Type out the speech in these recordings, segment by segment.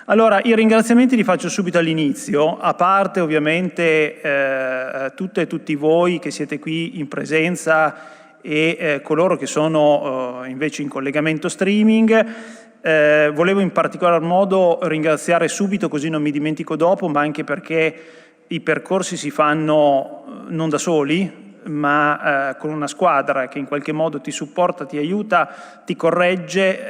Allora, i ringraziamenti li faccio subito all'inizio, a parte ovviamente tutte e tutti voi che siete qui in presenza e coloro che sono invece in collegamento streaming. Volevo in particolar modo ringraziare subito, così non mi dimentico dopo, ma anche perché i percorsi si fanno non da soli, ma con una squadra che in qualche modo ti supporta, ti aiuta, ti corregge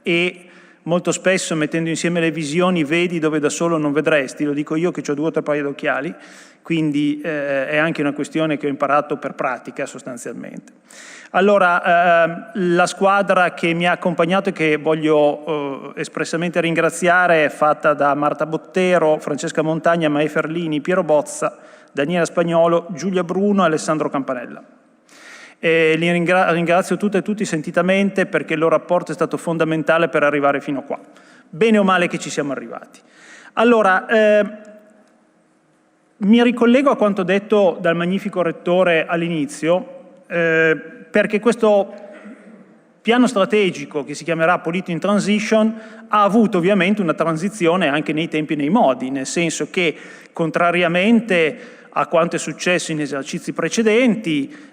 e molto spesso mettendo insieme le visioni vedi dove da solo non vedresti, lo dico io che ho 2 o 3 paia d'occhiali, quindi è anche una questione che ho imparato per pratica sostanzialmente. Allora, la squadra che mi ha accompagnato e che voglio espressamente ringraziare è fatta da Marta Bottero, Francesca Montagna, Mae Ferlini, Piero Bozza, Daniela Spagnolo, Giulia Bruno e Alessandro Campanella. Li ringrazio tutte e tutti sentitamente perché il loro apporto è stato fondamentale per arrivare fino a qua. Bene o male che ci siamo arrivati. Allora, mi ricollego a quanto detto dal magnifico rettore all'inizio, perché questo piano strategico che si chiamerà Policy in Transition ha avuto ovviamente una transizione anche nei tempi e nei modi, nel senso che contrariamente a quanto è successo in esercizi precedenti,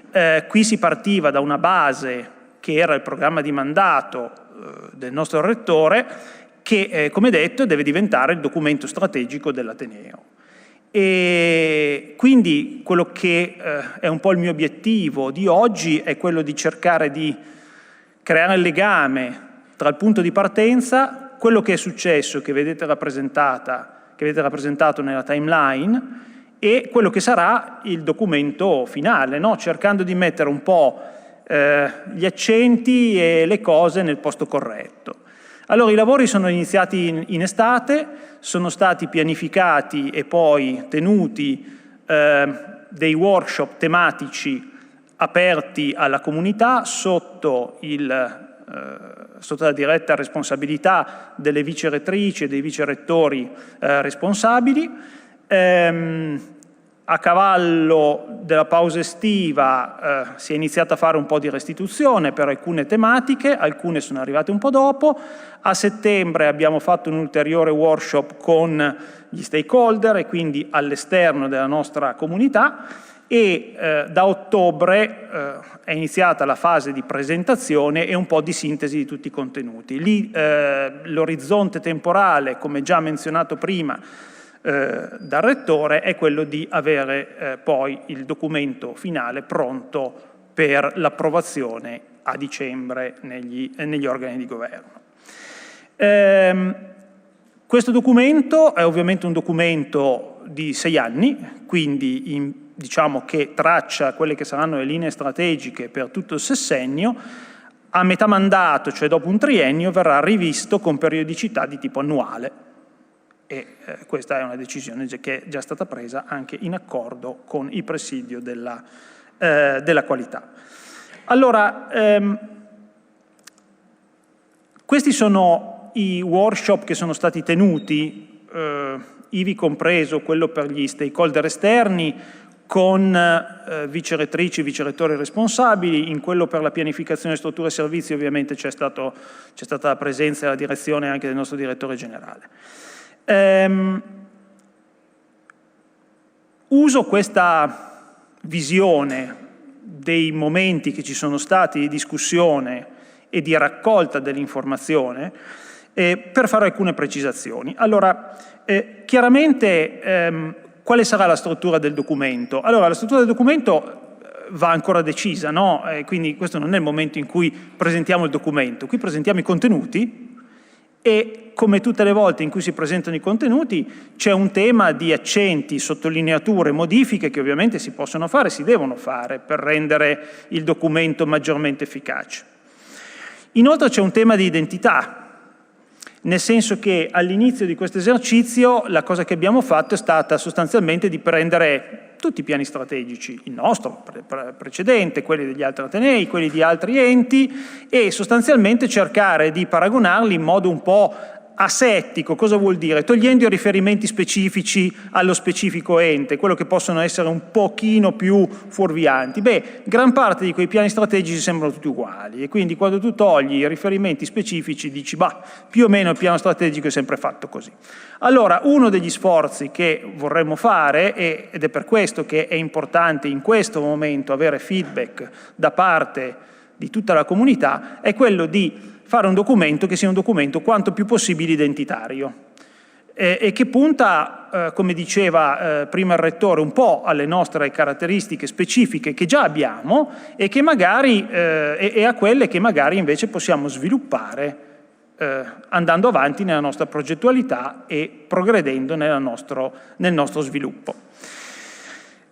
qui si partiva da una base che era il programma di mandato del nostro rettore che, come detto, deve diventare il documento strategico dell'Ateneo. E quindi quello che è un po' il mio obiettivo di oggi è quello di cercare di creare il legame tra il punto di partenza, quello che è successo, che vedete rappresentato nella timeline, e quello che sarà il documento finale, no? Cercando di mettere un po' gli accenti e le cose nel posto corretto. Allora, i lavori sono iniziati in estate, sono stati pianificati e poi tenuti dei workshop tematici aperti alla comunità sotto la diretta responsabilità delle vice rettrici e dei vice rettori responsabili. A cavallo della pausa estiva si è iniziato a fare un po' di restituzione per alcune tematiche, alcune sono arrivate un po' dopo. A settembre abbiamo fatto un ulteriore workshop con gli stakeholder e quindi all'esterno della nostra comunità e da ottobre è iniziata la fase di presentazione e un po' di sintesi di tutti i contenuti. Lì l'orizzonte temporale, come già menzionato prima, dal rettore è quello di avere poi il documento finale pronto per l'approvazione a dicembre negli organi di governo. Questo documento è ovviamente un documento di 6 anni, quindi diciamo che traccia quelle che saranno le linee strategiche per tutto il sessennio. A metà mandato, cioè dopo un triennio, verrà rivisto con periodicità di tipo annuale. E questa è una decisione che è già stata presa anche in accordo con il presidio della qualità. Allora, questi sono i workshop che sono stati tenuti, ivi compreso quello per gli stakeholder esterni, con vice rettrici, vice rettori responsabili. In quello per la pianificazione strutture e servizi ovviamente c'è stata la presenza e la direzione anche del nostro direttore generale. Uso questa visione dei momenti che ci sono stati di discussione e di raccolta dell'informazione per fare alcune precisazioni. Allora, chiaramente quale sarà la struttura del documento? Allora, la struttura del documento va ancora decisa, no? Quindi questo non è il momento in cui presentiamo il documento, qui presentiamo i contenuti. E come tutte le volte in cui si presentano i contenuti c'è un tema di accenti, sottolineature, modifiche che ovviamente si possono fare, si devono fare per rendere il documento maggiormente efficace. Inoltre c'è un tema di identità, nel senso che all'inizio di questo esercizio la cosa che abbiamo fatto è stata sostanzialmente di prendere tutti i piani strategici, il nostro precedente, quelli degli altri atenei, quelli di altri enti, e sostanzialmente cercare di paragonarli in modo un po' asettico cosa vuol dire? Togliendo i riferimenti specifici allo specifico ente, quello che possono essere un pochino più fuorvianti. Beh, gran parte di quei piani strategici sembrano tutti uguali e quindi quando tu togli i riferimenti specifici dici, bah, più o meno il piano strategico è sempre fatto così. Allora, uno degli sforzi che vorremmo fare, ed è per questo che è importante in questo momento avere feedback da parte di tutta la comunità, è quello di fare un documento che sia un documento quanto più possibile identitario e che punta, come diceva prima il Rettore, un po' alle nostre caratteristiche specifiche che già abbiamo e che magari, e a quelle che magari invece possiamo sviluppare andando avanti nella nostra progettualità e progredendo nel nostro sviluppo.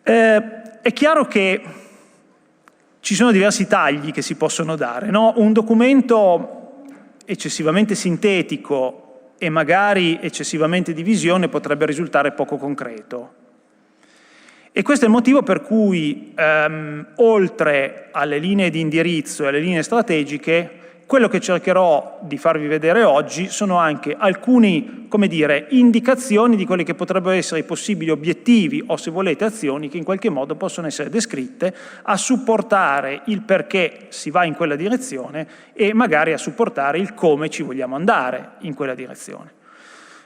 È chiaro che ci sono diversi tagli che si possono dare, no? Un documento eccessivamente sintetico e magari eccessivamente di visione potrebbe risultare poco concreto. E questo è il motivo per cui, oltre alle linee di indirizzo e alle linee strategiche, quello che cercherò di farvi vedere oggi sono anche alcune, come dire, indicazioni di quelli che potrebbero essere i possibili obiettivi o, se volete, azioni che in qualche modo possono essere descritte a supportare il perché si va in quella direzione e magari a supportare il come ci vogliamo andare in quella direzione.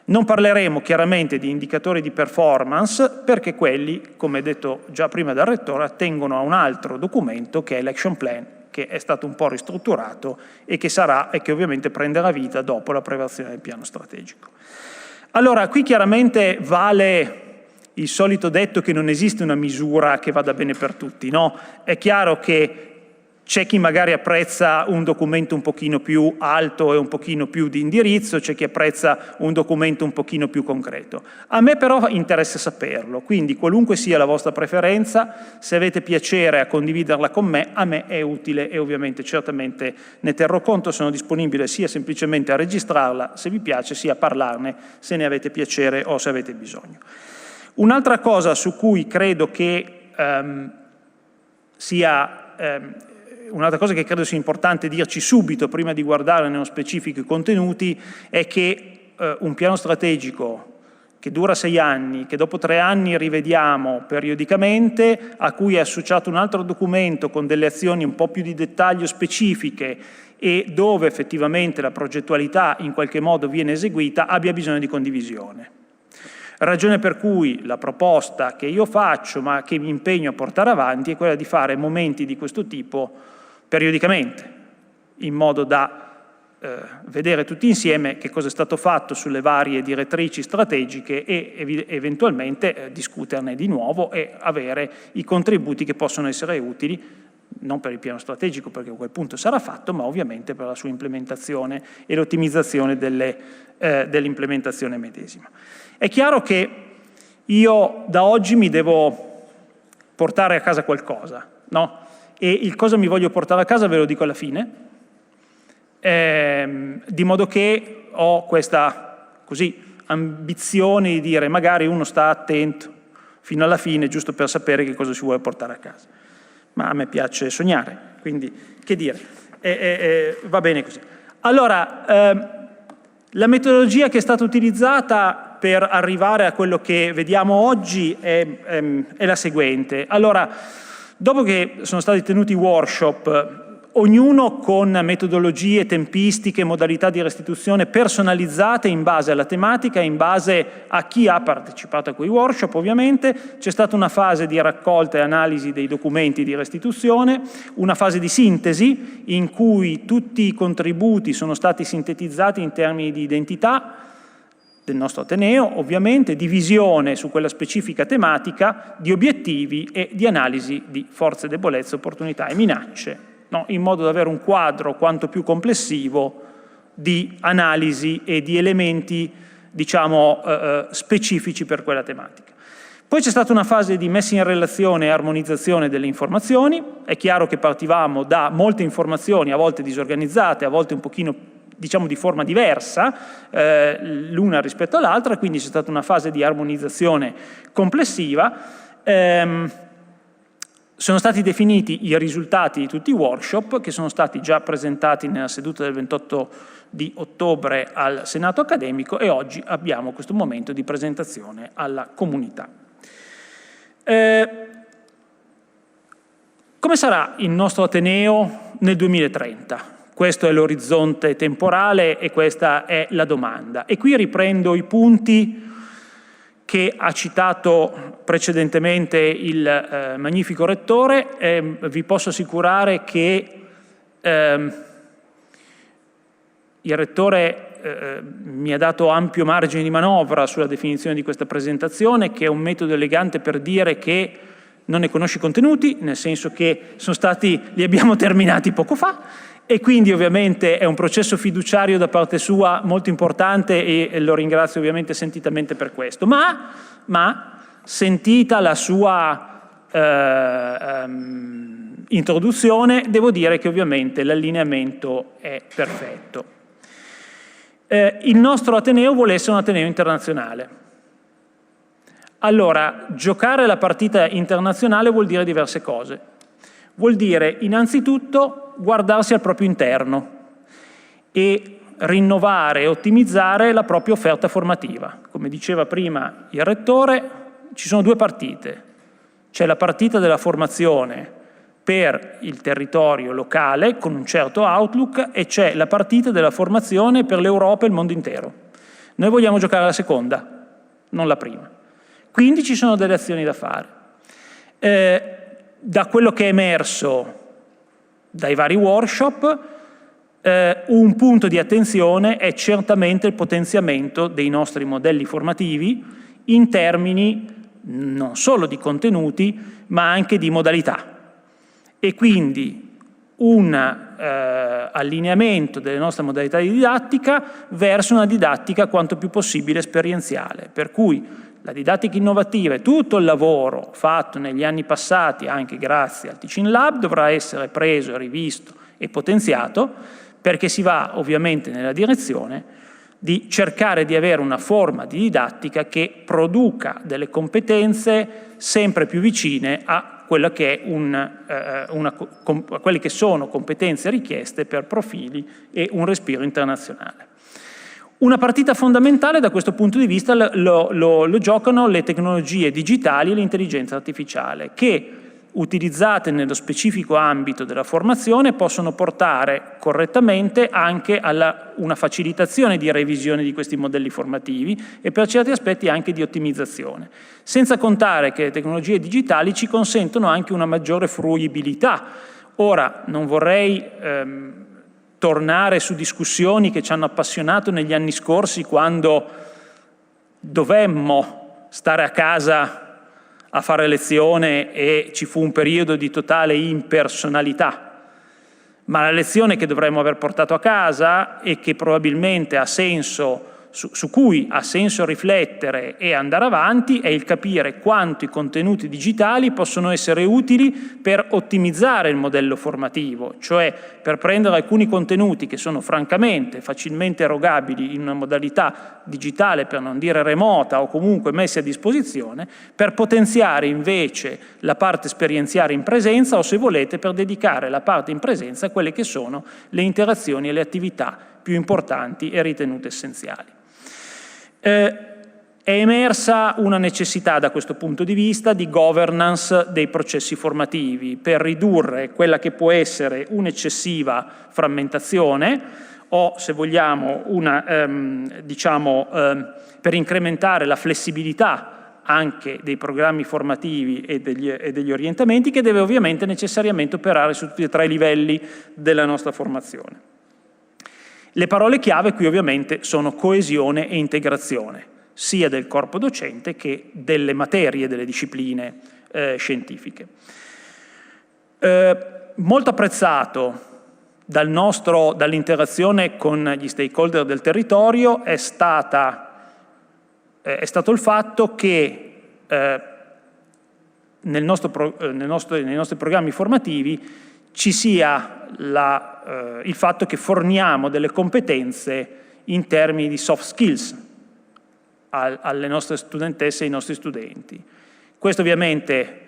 Non parleremo chiaramente di indicatori di performance perché quelli, come detto già prima dal Rettore, attengono a un altro documento che è l'Action Plan, che è stato un po' ristrutturato e che ovviamente prenderà vita dopo l'approvazione del piano strategico. Allora, qui chiaramente vale il solito detto che non esiste una misura che vada bene per tutti, no? È chiaro che c'è chi magari apprezza un documento un pochino più alto e un pochino più di indirizzo, c'è chi apprezza un documento un pochino più concreto. A me però interessa saperlo, quindi qualunque sia la vostra preferenza, se avete piacere a condividerla con me, a me è utile e ovviamente certamente ne terrò conto, sono disponibile sia semplicemente a registrarla se vi piace, sia a parlarne se ne avete piacere o se avete bisogno. Un'altra cosa su cui credo che un'altra cosa che credo sia importante dirci subito prima di guardare nello specifico i contenuti è che un piano strategico che dura 6 anni, che dopo 3 anni rivediamo periodicamente, a cui è associato un altro documento con delle azioni un po' più di dettaglio specifiche e dove effettivamente la progettualità in qualche modo viene eseguita, abbia bisogno di condivisione. Ragione per cui la proposta che io faccio, ma che mi impegno a portare avanti, è quella di fare momenti di questo tipo periodicamente, in modo da vedere tutti insieme che cosa è stato fatto sulle varie direttrici strategiche e eventualmente discuterne di nuovo e avere i contributi che possono essere utili, non per il piano strategico perché a quel punto sarà fatto, ma ovviamente per la sua implementazione e l'ottimizzazione dell'implementazione medesima. È chiaro che io da oggi mi devo portare a casa qualcosa, no? E il cosa mi voglio portare a casa ve lo dico alla fine, di modo che ho questa ambizione di dire magari uno sta attento fino alla fine giusto per sapere che cosa si vuole portare a casa. Ma a me piace sognare, quindi che dire, va bene così. Allora, la metodologia che è stata utilizzata per arrivare a quello che vediamo oggi è la seguente. Allora, dopo che sono stati tenuti workshop, ognuno con metodologie, tempistiche, modalità di restituzione personalizzate in base alla tematica e in base a chi ha partecipato a quei workshop, ovviamente, c'è stata una fase di raccolta e analisi dei documenti di restituzione, una fase di sintesi in cui tutti i contributi sono stati sintetizzati in termini di identità del nostro Ateneo, ovviamente, di visione su quella specifica tematica, di obiettivi e di analisi di forze, debolezze, opportunità e minacce, no? In modo da avere un quadro quanto più complessivo di analisi e di elementi, diciamo, specifici per quella tematica. Poi c'è stata una fase di messa in relazione e armonizzazione delle informazioni. È chiaro che partivamo da molte informazioni, a volte disorganizzate, a volte un pochino, diciamo, di forma diversa l'una rispetto all'altra, quindi c'è stata una fase di armonizzazione complessiva. Sono stati definiti i risultati di tutti i workshop che sono stati già presentati nella seduta del 28 di ottobre al Senato accademico e oggi abbiamo questo momento di presentazione alla comunità. Come sarà il nostro Ateneo nel 2030? Questo è l'orizzonte temporale e questa è la domanda. E qui riprendo i punti che ha citato precedentemente il magnifico Rettore. Vi posso assicurare che il Rettore mi ha dato ampio margine di manovra sulla definizione di questa presentazione, che è un metodo elegante per dire che non ne conosce i contenuti, nel senso che li abbiamo terminati poco fa, e quindi ovviamente è un processo fiduciario da parte sua molto importante e lo ringrazio ovviamente sentitamente per questo. Ma sentita la sua introduzione, devo dire che ovviamente l'allineamento è perfetto. Il nostro Ateneo vuole essere un Ateneo internazionale. Allora, giocare la partita internazionale vuol dire diverse cose. Vuol dire innanzitutto guardarsi al proprio interno e rinnovare e ottimizzare la propria offerta formativa. Come diceva prima il Rettore, ci sono due partite. C'è la partita della formazione per il territorio locale con un certo outlook e c'è la partita della formazione per l'Europa e il mondo intero. Noi vogliamo giocare la seconda, non la prima. Quindi ci sono delle azioni da fare. Da quello che è emerso dai vari workshop, un punto di attenzione è certamente il potenziamento dei nostri modelli formativi in termini non solo di contenuti, ma anche di modalità. E quindi un allineamento delle nostre modalità di didattica verso una didattica quanto più possibile esperienziale, per cui la didattica innovativa e tutto il lavoro fatto negli anni passati, anche grazie al Teaching Lab, dovrà essere preso, rivisto e potenziato, perché si va ovviamente nella direzione di cercare di avere una forma di didattica che produca delle competenze sempre più vicine a quella che è quelle che sono competenze richieste per profili e un respiro internazionale. Una partita fondamentale da questo punto di vista lo giocano le tecnologie digitali e l'intelligenza artificiale, che utilizzate nello specifico ambito della formazione possono portare correttamente anche a una facilitazione di revisione di questi modelli formativi e per certi aspetti anche di ottimizzazione. Senza contare che le tecnologie digitali ci consentono anche una maggiore fruibilità. Ora, non vorrei tornare su discussioni che ci hanno appassionato negli anni scorsi quando dovemmo stare a casa a fare lezione e ci fu un periodo di totale impersonalità. Ma la lezione che dovremmo aver portato a casa e che probabilmente ha senso, su cui ha senso riflettere e andare avanti, è il capire quanto i contenuti digitali possono essere utili per ottimizzare il modello formativo, cioè per prendere alcuni contenuti che sono francamente facilmente erogabili in una modalità digitale, per non dire remota o comunque messi a disposizione, per potenziare invece la parte esperienziale in presenza o, se volete, per dedicare la parte in presenza a quelle che sono le interazioni e le attività più importanti e ritenute essenziali. È emersa una necessità da questo punto di vista di governance dei processi formativi per ridurre quella che può essere un'eccessiva frammentazione o, se vogliamo, per incrementare la flessibilità anche dei programmi formativi e degli orientamenti, che deve ovviamente necessariamente operare su tutti e tre i livelli della nostra formazione. Le parole chiave qui ovviamente sono coesione e integrazione, sia del corpo docente che delle materie, delle discipline scientifiche. Molto apprezzato dall'interazione con gli stakeholder del territorio è stato il fatto che nei nostri programmi formativi ci sia il fatto che forniamo delle competenze in termini di soft skills alle nostre studentesse e ai nostri studenti. Questo ovviamente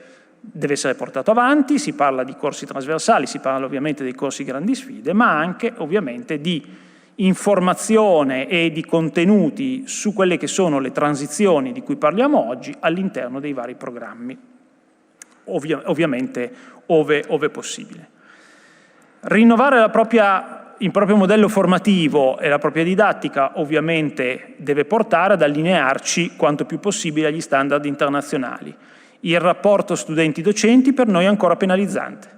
deve essere portato avanti, si parla di corsi trasversali, si parla ovviamente dei corsi grandi sfide, ma anche ovviamente di informazione e di contenuti su quelle che sono le transizioni di cui parliamo oggi all'interno dei vari programmi, ovviamente ove possibile. Rinnovare il proprio modello formativo e la propria didattica ovviamente deve portare ad allinearci quanto più possibile agli standard internazionali. Il rapporto studenti-docenti per noi è ancora penalizzante,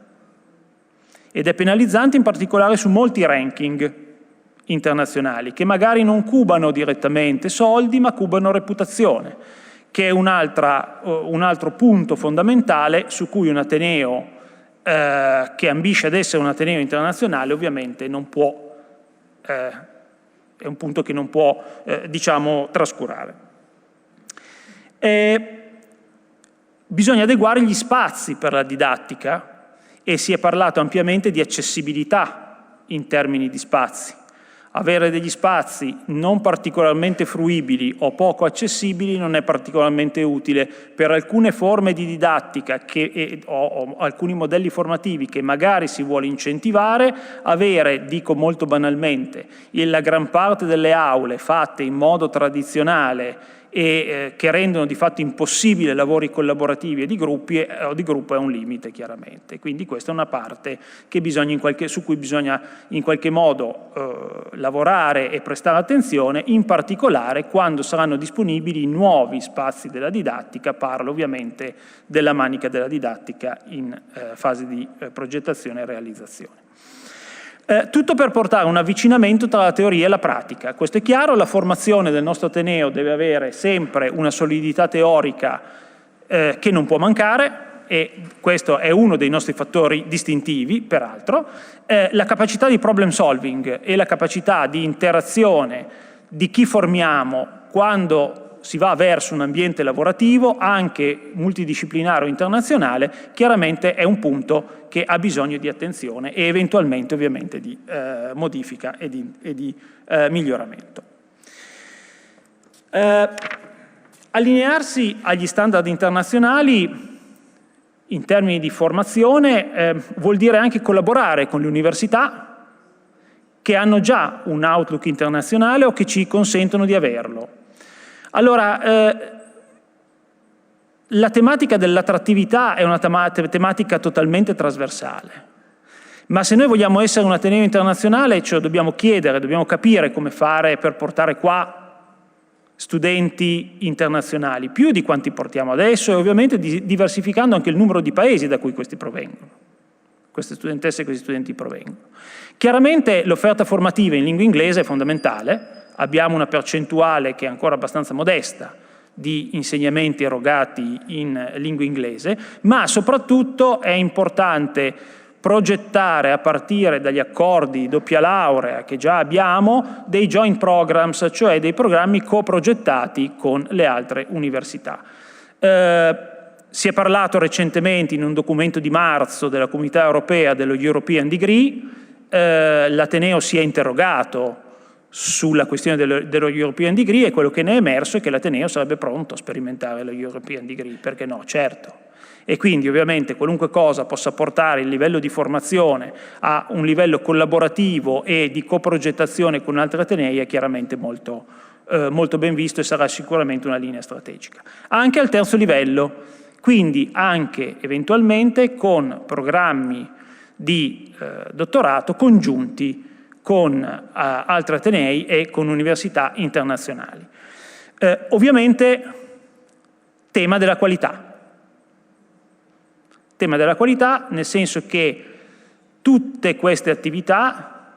ed è penalizzante in particolare su molti ranking internazionali, che magari non cubano direttamente soldi, ma cubano reputazione, che è un altro punto fondamentale su cui un ateneo che ambisce ad essere un ateneo internazionale ovviamente non può, è un punto che non può diciamo trascurare. Bisogna adeguare gli spazi per la didattica e si è parlato ampiamente di accessibilità in termini di spazi. Avere degli spazi non particolarmente fruibili o poco accessibili non è particolarmente utile per alcune forme di didattica o alcuni modelli formativi che magari si vuole incentivare. Avere, dico molto banalmente, la gran parte delle aule fatte in modo tradizionale e che rendono di fatto impossibile lavori collaborativi e di gruppo è un limite, chiaramente. Quindi questa è una parte che su cui bisogna in qualche modo lavorare e prestare attenzione, in particolare quando saranno disponibili nuovi spazi della didattica. Parlo ovviamente della manica della didattica in fase di progettazione e realizzazione. Tutto per portare un avvicinamento tra la teoria e la pratica. Questo è chiaro, la formazione del nostro ateneo deve avere sempre una solidità teorica che non può mancare, e questo è uno dei nostri fattori distintivi, peraltro. La capacità di problem solving e la capacità di interazione di chi formiamo quando si va verso un ambiente lavorativo, anche multidisciplinare o internazionale, chiaramente è un punto che ha bisogno di attenzione e eventualmente ovviamente di modifica e di miglioramento. Allinearsi agli standard internazionali in termini di formazione vuol dire anche collaborare con le università che hanno già un outlook internazionale o che ci consentono di averlo. Allora, la tematica dell'attrattività è una tematica totalmente trasversale, ma se noi vogliamo essere un ateneo internazionale ce lo dobbiamo chiedere, dobbiamo capire come fare per portare qua studenti internazionali, più di quanti portiamo adesso, e ovviamente diversificando anche il numero di paesi da cui questi provengono, queste studentesse e questi studenti provengono. Chiaramente l'offerta formativa in lingua inglese è fondamentale. Abbiamo una percentuale che è ancora abbastanza modesta di insegnamenti erogati in lingua inglese, ma soprattutto è importante progettare a partire dagli accordi doppia laurea che già abbiamo dei joint programs, cioè dei programmi coprogettati con le altre università. Si è parlato recentemente in un documento di marzo della Comunità Europea dello European Degree, l'Ateneo si è interrogato sulla questione dello European Degree e quello che ne è emerso è che l'Ateneo sarebbe pronto a sperimentare lo European Degree, perché no? Certo. E quindi ovviamente qualunque cosa possa portare il livello di formazione a un livello collaborativo e di coprogettazione con altri atenei è chiaramente molto ben visto e sarà sicuramente una linea strategica. Anche al terzo livello, quindi anche eventualmente con programmi di dottorato congiunti con altri atenei e con università internazionali. Ovviamente tema della qualità. Tema della qualità nel senso che tutte queste attività,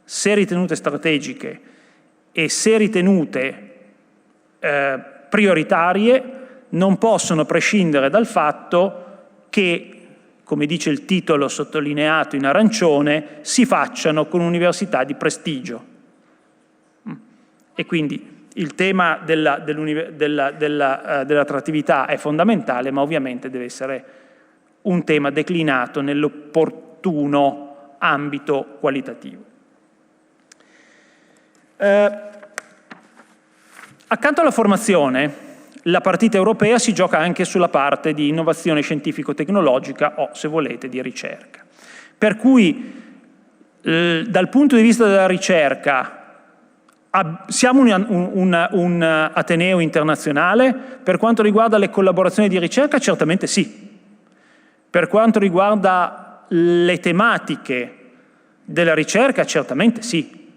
se ritenute strategiche e se ritenute prioritarie, non possono prescindere dal fatto che, come dice il titolo sottolineato in arancione, si facciano con università di prestigio. E quindi il tema dell'attrattività è fondamentale, ma ovviamente deve essere un tema declinato nell'opportuno ambito qualitativo. Accanto alla formazione, la partita europea si gioca anche sulla parte di innovazione scientifico-tecnologica o, se volete, di ricerca. Per cui, dal punto di vista della ricerca, siamo un ateneo internazionale. Per quanto riguarda le collaborazioni di ricerca, certamente sì. Per quanto riguarda le tematiche della ricerca, certamente sì.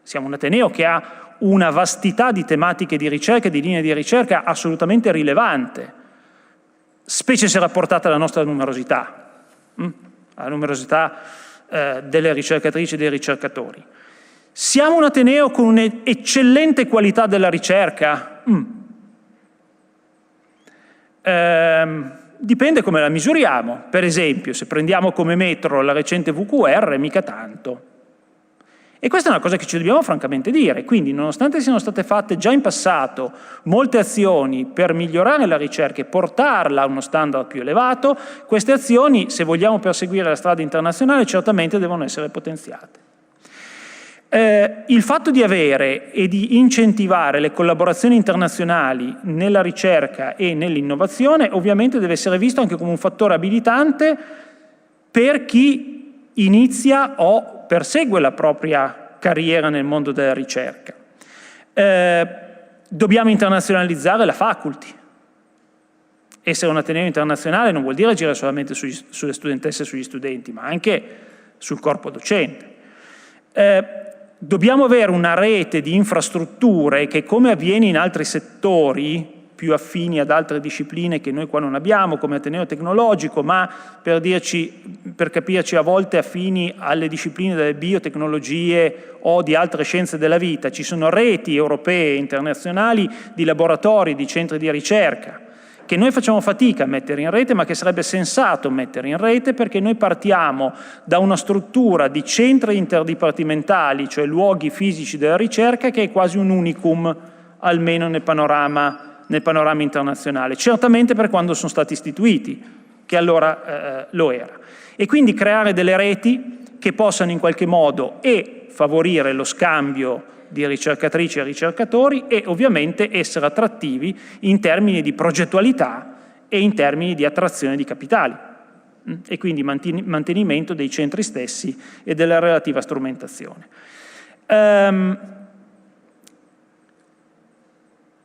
Siamo un ateneo che ha una vastità di tematiche di ricerca e di linee di ricerca assolutamente rilevante, specie se rapportata alla nostra numerosità, alla numerosità delle ricercatrici e dei ricercatori. Siamo un ateneo con un'eccellente qualità della ricerca? Dipende come la misuriamo. Per esempio, se prendiamo come metro la recente VQR, mica tanto. E questa è una cosa che ci dobbiamo francamente dire. Quindi, nonostante siano state fatte già in passato molte azioni per migliorare la ricerca e portarla a uno standard più elevato, queste azioni, se vogliamo perseguire la strada internazionale, certamente devono essere potenziate. Il fatto di avere e di incentivare le collaborazioni internazionali nella ricerca e nell'innovazione ovviamente deve essere visto anche come un fattore abilitante per chi inizia o persegue la propria carriera nel mondo della ricerca. Dobbiamo internazionalizzare la faculty. Essere un ateneo internazionale non vuol dire agire solamente sulle studentesse e sugli studenti, ma anche sul corpo docente. Dobbiamo avere una rete di infrastrutture che, come avviene in altri settori più affini ad altre discipline che noi qua non abbiamo, come ateneo tecnologico, ma per capirci a volte affini alle discipline delle biotecnologie o di altre scienze della vita, ci sono reti europee e internazionali di laboratori, di centri di ricerca, che noi facciamo fatica a mettere in rete, ma che sarebbe sensato mettere in rete, perché noi partiamo da una struttura di centri interdipartimentali, cioè luoghi fisici della ricerca, che è quasi un unicum, almeno nel panorama internazionale. Certamente per quando sono stati istituiti, che allora lo era. E quindi creare delle reti che possano in qualche modo favorire lo scambio di ricercatrici e ricercatori e ovviamente essere attrattivi in termini di progettualità e in termini di attrazione di capitali e quindi mantenimento dei centri stessi e della relativa strumentazione.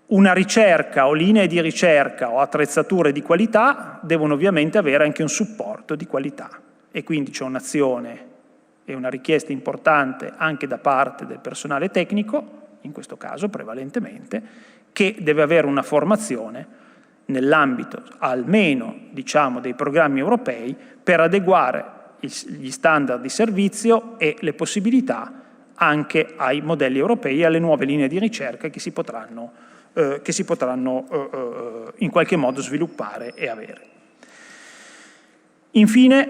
Una ricerca o linee di ricerca o attrezzature di qualità devono ovviamente avere anche un supporto di qualità e quindi c'è un'azione e una richiesta importante anche da parte del personale tecnico, in questo caso prevalentemente, che deve avere una formazione nell'ambito almeno, diciamo, dei programmi europei per adeguare gli standard di servizio e le possibilità anche ai modelli europei e alle nuove linee di ricerca che si potranno in qualche modo sviluppare e avere. Infine,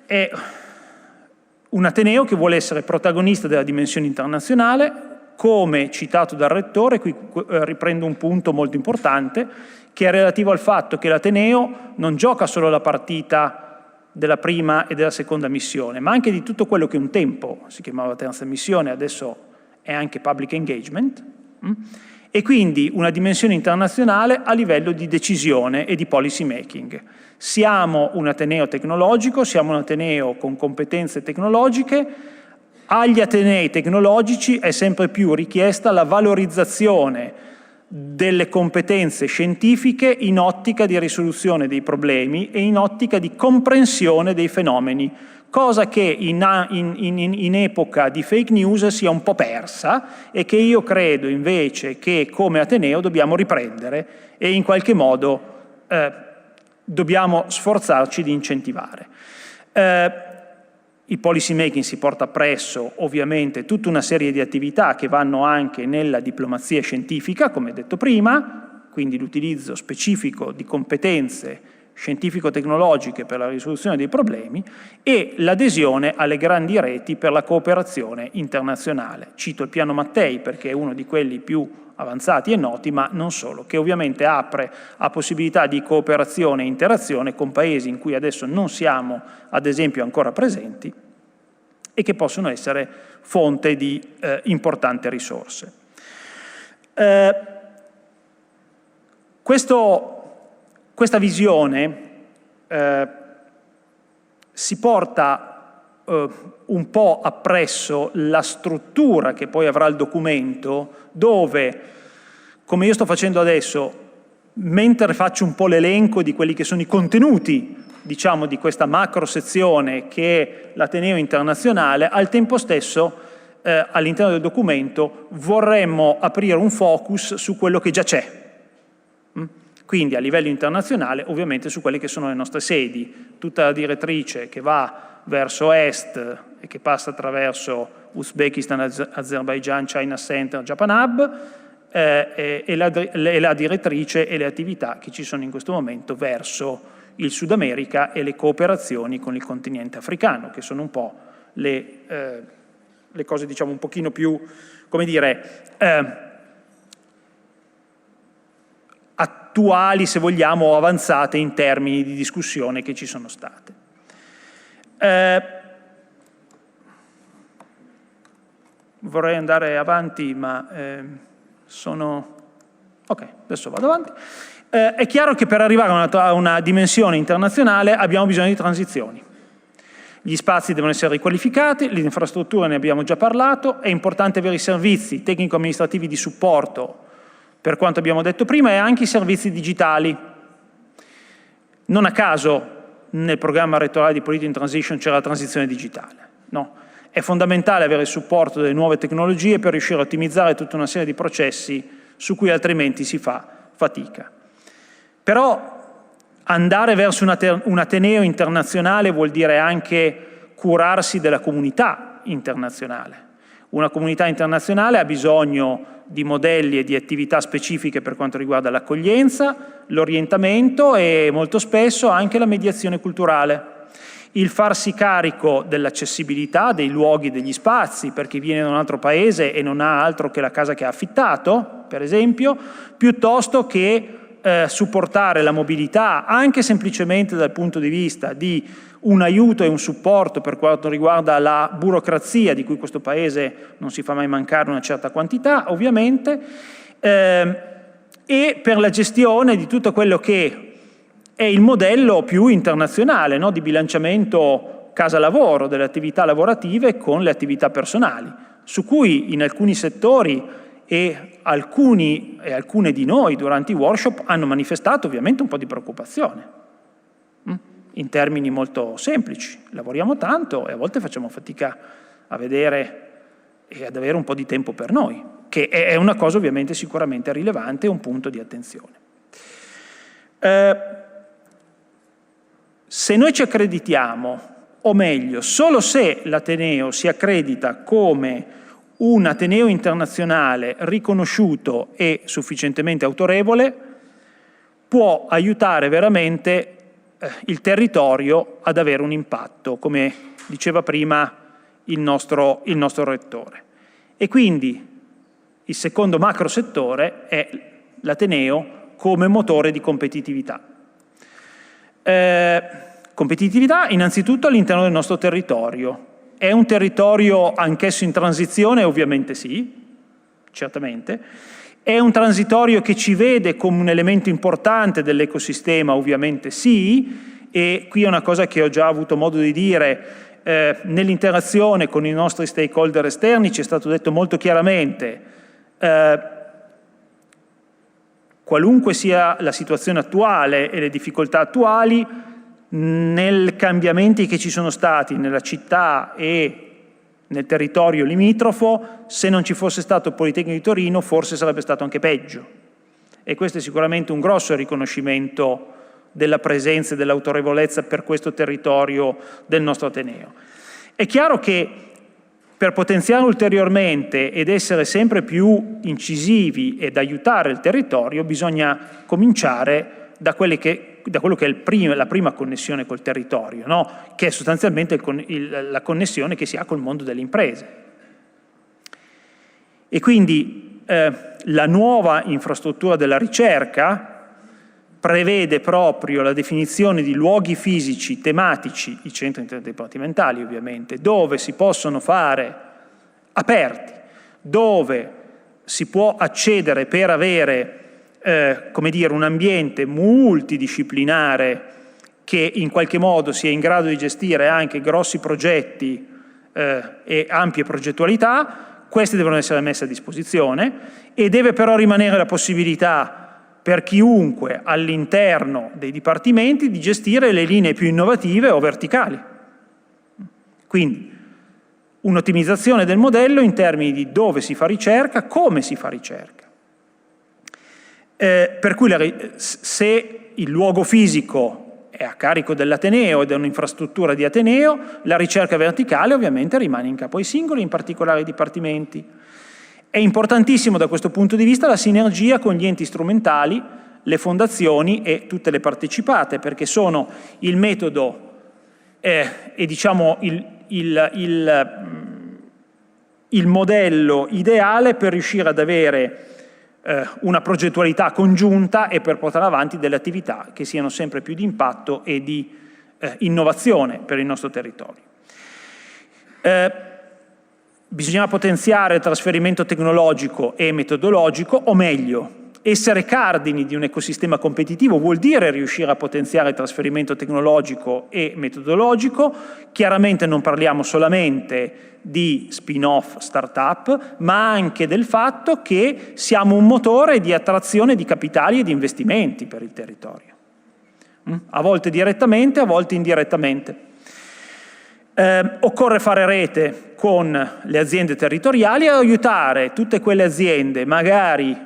è un ateneo che vuole essere protagonista della dimensione internazionale, come citato dal Rettore. Qui riprendo un punto molto importante, che è relativo al fatto che l'ateneo non gioca solo la partita della prima e della seconda missione, ma anche di tutto quello che un tempo si chiamava terza missione, adesso è anche public engagement, e quindi una dimensione internazionale a livello di decisione e di policy making. Siamo un ateneo tecnologico, siamo un ateneo con competenze tecnologiche. Agli atenei tecnologici è sempre più richiesta la valorizzazione delle competenze scientifiche in ottica di risoluzione dei problemi e in ottica di comprensione dei fenomeni, cosa che in epoca di fake news sia un po' persa e che io credo invece che come ateneo dobbiamo riprendere e in qualche modo dobbiamo sforzarci di incentivare. Il policy making si porta appresso ovviamente tutta una serie di attività che vanno anche nella diplomazia scientifica, come detto prima, quindi l'utilizzo specifico di competenze scientifico-tecnologiche per la risoluzione dei problemi e l'adesione alle grandi reti per la cooperazione internazionale. Cito il piano Mattei perché è uno di quelli più avanzati e noti, ma non solo, che ovviamente apre a possibilità di cooperazione e interazione con paesi in cui adesso non siamo, ad esempio, ancora presenti e che possono essere fonte di importanti risorse. Questa visione si porta un po' appresso la struttura che poi avrà il documento, dove, come io sto facendo adesso, mentre faccio un po' l'elenco di quelli che sono i contenuti, diciamo, di questa macro sezione che è l'Ateneo internazionale, al tempo stesso all'interno del documento vorremmo aprire un focus su quello che già c'è. Quindi a livello internazionale ovviamente su quelle che sono le nostre sedi, tutta la direttrice che va verso est e che passa attraverso Uzbekistan, Azerbaijan, China Center, Japan Hub, e la direttrice e le attività che ci sono in questo momento verso il Sud America e le cooperazioni con il continente africano, che sono un po' le cose, diciamo, un pochino più, come dire, attuali, se vogliamo, o avanzate in termini di discussione che ci sono state. Vorrei andare avanti, ma ok, adesso vado avanti. È chiaro che per arrivare a una dimensione internazionale abbiamo bisogno di transizioni. Gli spazi devono essere riqualificati, le infrastrutture ne abbiamo già parlato, è importante avere i servizi tecnico-amministrativi di supporto per quanto abbiamo detto prima e anche i servizi digitali. Non a caso nel programma rettorale di Politica in Transition c'era la transizione digitale. No? È fondamentale avere il supporto delle nuove tecnologie per riuscire a ottimizzare tutta una serie di processi su cui altrimenti si fa fatica. Però andare verso un ateneo internazionale vuol dire anche curarsi della comunità internazionale. Una comunità internazionale ha bisogno di modelli e di attività specifiche per quanto riguarda l'accoglienza, l'orientamento e molto spesso anche la mediazione culturale. Il farsi carico dell'accessibilità dei luoghi, degli spazi, per chi viene da un altro paese e non ha altro che la casa che ha affittato, per esempio, piuttosto che supportare la mobilità, anche semplicemente dal punto di vista di un aiuto e un supporto per quanto riguarda la burocrazia, di cui questo Paese non si fa mai mancare una certa quantità, ovviamente, e per la gestione di tutto quello che è il modello più internazionale, no? Di bilanciamento casa-lavoro, delle attività lavorative con le attività personali, su cui in alcuni settori e alcune di noi durante i workshop hanno manifestato ovviamente un po' di preoccupazione, in termini molto semplici. Lavoriamo tanto e a volte facciamo fatica a vedere e ad avere un po' di tempo per noi, che è una cosa ovviamente sicuramente rilevante e un punto di attenzione. Se noi ci accreditiamo, o meglio, solo se l'Ateneo si accredita come un ateneo internazionale riconosciuto e sufficientemente autorevole, può aiutare veramente il territorio ad avere un impatto, come diceva prima il nostro rettore. E quindi il secondo macro settore è l'Ateneo come motore di competitività. Competitività innanzitutto all'interno del nostro territorio. È un territorio anch'esso in transizione? Ovviamente sì, certamente. È un transitorio che ci vede come un elemento importante dell'ecosistema? Ovviamente sì, e qui è una cosa che ho già avuto modo di dire nell'interazione con i nostri stakeholder esterni, ci è stato detto molto chiaramente, qualunque sia la situazione attuale e le difficoltà attuali, nei cambiamenti che ci sono stati nella città e nel territorio limitrofo, se non ci fosse stato il Politecnico di Torino forse sarebbe stato anche peggio. E questo è sicuramente un grosso riconoscimento della presenza e dell'autorevolezza per questo territorio del nostro Ateneo. È chiaro che per potenziare ulteriormente ed essere sempre più incisivi ed aiutare il territorio bisogna cominciare da quello che è la prima connessione col territorio, no? Che è sostanzialmente la connessione che si ha col mondo delle imprese. E quindi la nuova infrastruttura della ricerca prevede proprio la definizione di luoghi fisici tematici, i centri interdipartimentali ovviamente, dove si possono fare aperti, dove si può accedere per avere come dire, un ambiente multidisciplinare che in qualche modo sia in grado di gestire anche grossi progetti e ampie progettualità. Queste devono essere messe a disposizione e deve però rimanere la possibilità per chiunque all'interno dei dipartimenti di gestire le linee più innovative o verticali. Quindi un'ottimizzazione del modello in termini di dove si fa ricerca, come si fa ricerca. Per cui se il luogo fisico è a carico dell'Ateneo ed è un'infrastruttura di Ateneo, la ricerca verticale ovviamente rimane in capo ai singoli, in particolare ai dipartimenti. È importantissimo da questo punto di vista la sinergia con gli enti strumentali, le fondazioni e tutte le partecipate, perché sono il metodo e diciamo il modello ideale per riuscire ad avere una progettualità congiunta e per portare avanti delle attività che siano sempre più di impatto e di innovazione per il nostro territorio. Bisogna potenziare il trasferimento tecnologico e metodologico, o meglio, essere cardini di un ecosistema competitivo vuol dire riuscire a potenziare il trasferimento tecnologico e metodologico. Chiaramente non parliamo solamente di spin-off start-up, ma anche del fatto che siamo un motore di attrazione di capitali e di investimenti per il territorio. A volte direttamente, a volte indirettamente. Occorre fare rete con le aziende territoriali e aiutare tutte quelle aziende, magari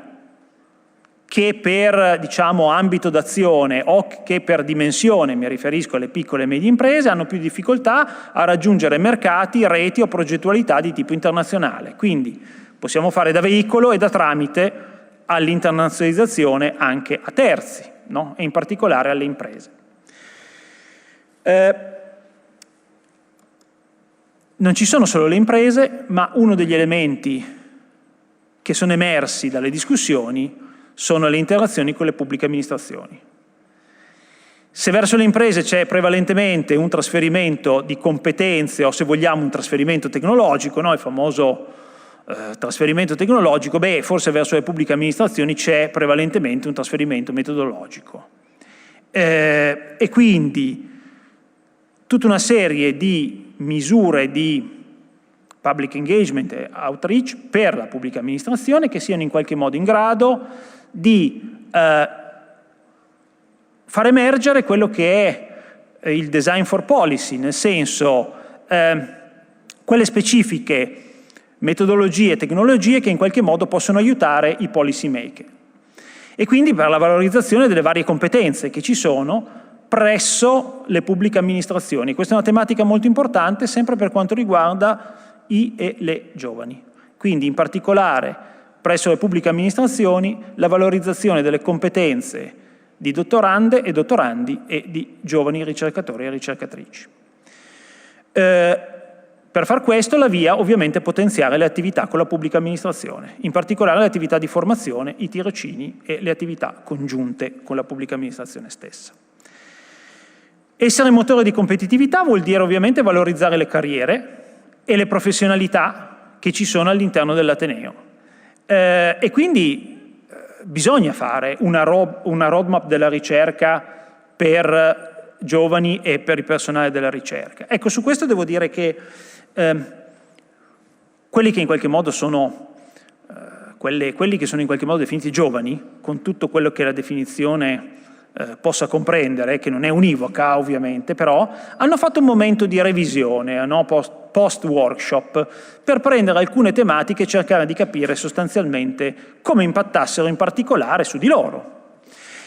che per diciamo, ambito d'azione o che per dimensione, mi riferisco alle piccole e medie imprese, hanno più difficoltà a raggiungere mercati, reti o progettualità di tipo internazionale. Quindi possiamo fare da veicolo e da tramite all'internazionalizzazione anche a terzi, no? E in particolare alle imprese. Non ci sono solo le imprese, ma uno degli elementi che sono emersi dalle discussioni sono le interazioni con le pubbliche amministrazioni. Se verso le imprese c'è prevalentemente un trasferimento di competenze o se vogliamo un trasferimento tecnologico, no? Il famoso trasferimento tecnologico, beh, forse verso le pubbliche amministrazioni c'è prevalentemente un trasferimento metodologico. E quindi tutta una serie di misure di public engagement e outreach per la pubblica amministrazione che siano in qualche modo in grado di far emergere quello che è il design for policy, nel senso quelle specifiche metodologie e tecnologie che in qualche modo possono aiutare i policy maker. E quindi per la valorizzazione delle varie competenze che ci sono presso le pubbliche amministrazioni. Questa è una tematica molto importante sempre per quanto riguarda i e le giovani. Quindi in particolare presso le pubbliche amministrazioni la valorizzazione delle competenze di dottorande e dottorandi e di giovani ricercatori e ricercatrici. Per far questo la via ovviamente è potenziare le attività con la pubblica amministrazione, in particolare le attività di formazione, i tirocini e le attività congiunte con la pubblica amministrazione stessa. Essere motore di competitività vuol dire ovviamente valorizzare le carriere e le professionalità che ci sono all'interno dell'Ateneo. E quindi bisogna fare una roadmap della ricerca per giovani e per il personale della ricerca. Ecco, su questo devo dire che quelli che in qualche modo sono quelli che sono in qualche modo definiti giovani, con tutto quello che la definizione possa comprendere, che non è univoca ovviamente, però hanno fatto un momento di revisione, no? Post-workshop, per prendere alcune tematiche e cercare di capire sostanzialmente come impattassero in particolare su di loro.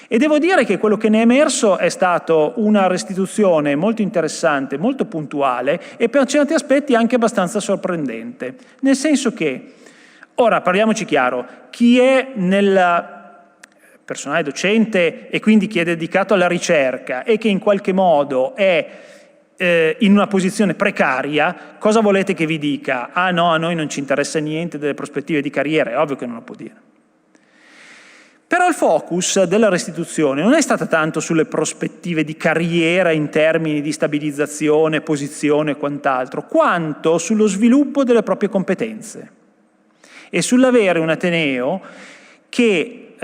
E devo dire che quello che ne è emerso è stato una restituzione molto interessante, molto puntuale e per certi aspetti anche abbastanza sorprendente, nel senso che, ora parliamoci chiaro, chi è nel personale docente e quindi chi è dedicato alla ricerca e che in qualche modo è in una posizione precaria, cosa volete che vi dica? Ah no, a noi non ci interessa niente delle prospettive di carriera, è ovvio che non lo può dire. Però il focus della restituzione non è stato tanto sulle prospettive di carriera in termini di stabilizzazione, posizione e quant'altro, quanto sullo sviluppo delle proprie competenze e sull'avere un Ateneo che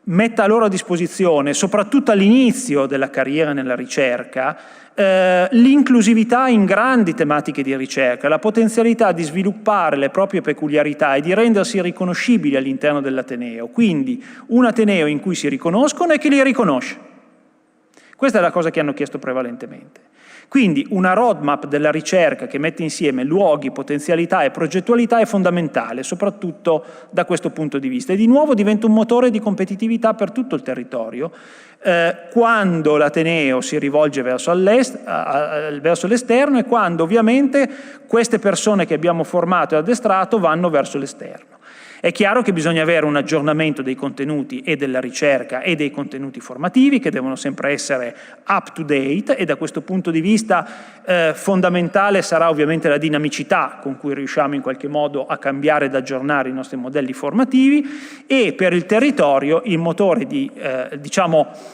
metta a loro a disposizione, soprattutto all'inizio della carriera nella ricerca, l'inclusività in grandi tematiche di ricerca, la potenzialità di sviluppare le proprie peculiarità e di rendersi riconoscibili all'interno dell'Ateneo, quindi un Ateneo in cui si riconoscono e che li riconosce. Questa è la cosa che hanno chiesto prevalentemente. Quindi una roadmap della ricerca che mette insieme luoghi, potenzialità e progettualità è fondamentale, soprattutto da questo punto di vista. E di nuovo diventa un motore di competitività per tutto il territorio. Quando l'Ateneo si rivolge verso l'esterno e quando ovviamente queste persone che abbiamo formato e addestrato vanno verso l'esterno. È chiaro che bisogna avere un aggiornamento dei contenuti e della ricerca e dei contenuti formativi che devono sempre essere up to date e da questo punto di vista fondamentale sarà ovviamente la dinamicità con cui riusciamo in qualche modo a cambiare ed aggiornare i nostri modelli formativi e per il territorio il motore di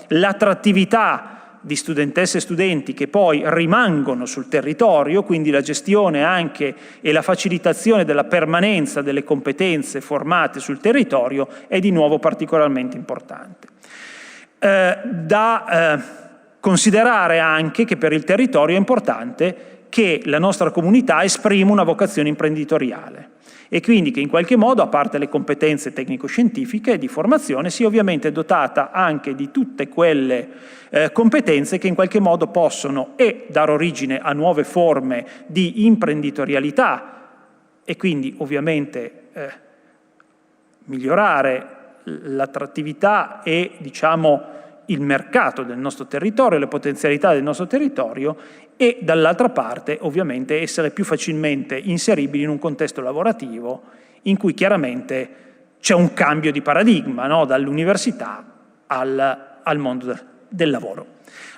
l'attrattività di studentesse e studenti che poi rimangono sul territorio, quindi la gestione anche e la facilitazione della permanenza delle competenze formate sul territorio è di nuovo particolarmente importante. Da considerare anche che per il territorio è importante che la nostra comunità esprima una vocazione imprenditoriale e quindi che in qualche modo, a parte le competenze tecnico-scientifiche e di formazione, sia ovviamente dotata anche di tutte quelle competenze che in qualche modo possono dare origine a nuove forme di imprenditorialità e quindi ovviamente migliorare l'attrattività e il mercato del nostro territorio, le potenzialità del nostro territorio e dall'altra parte ovviamente essere più facilmente inseribili in un contesto lavorativo in cui chiaramente c'è un cambio di paradigma, no? Dall'università al mondo del lavoro.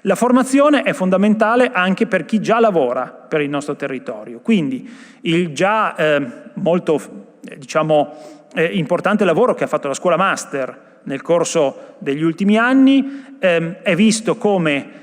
La formazione è fondamentale anche per chi già lavora per il nostro territorio, quindi il già molto importante lavoro che ha fatto la scuola master nel corso degli ultimi anni è visto come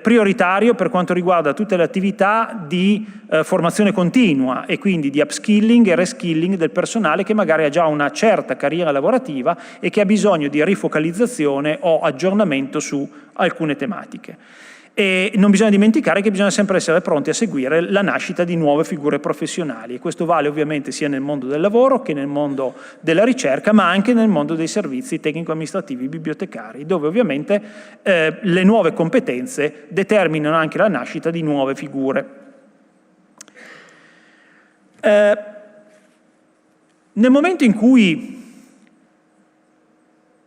prioritario per quanto riguarda tutte le attività di formazione continua e quindi di upskilling e reskilling del personale che magari ha già una certa carriera lavorativa e che ha bisogno di rifocalizzazione o aggiornamento su alcune tematiche. E non bisogna dimenticare che bisogna sempre essere pronti a seguire la nascita di nuove figure professionali e questo vale ovviamente sia nel mondo del lavoro che nel mondo della ricerca, ma anche nel mondo dei servizi tecnico-amministrativi bibliotecari, dove ovviamente le nuove competenze determinano anche la nascita di nuove figure. Nel momento in cui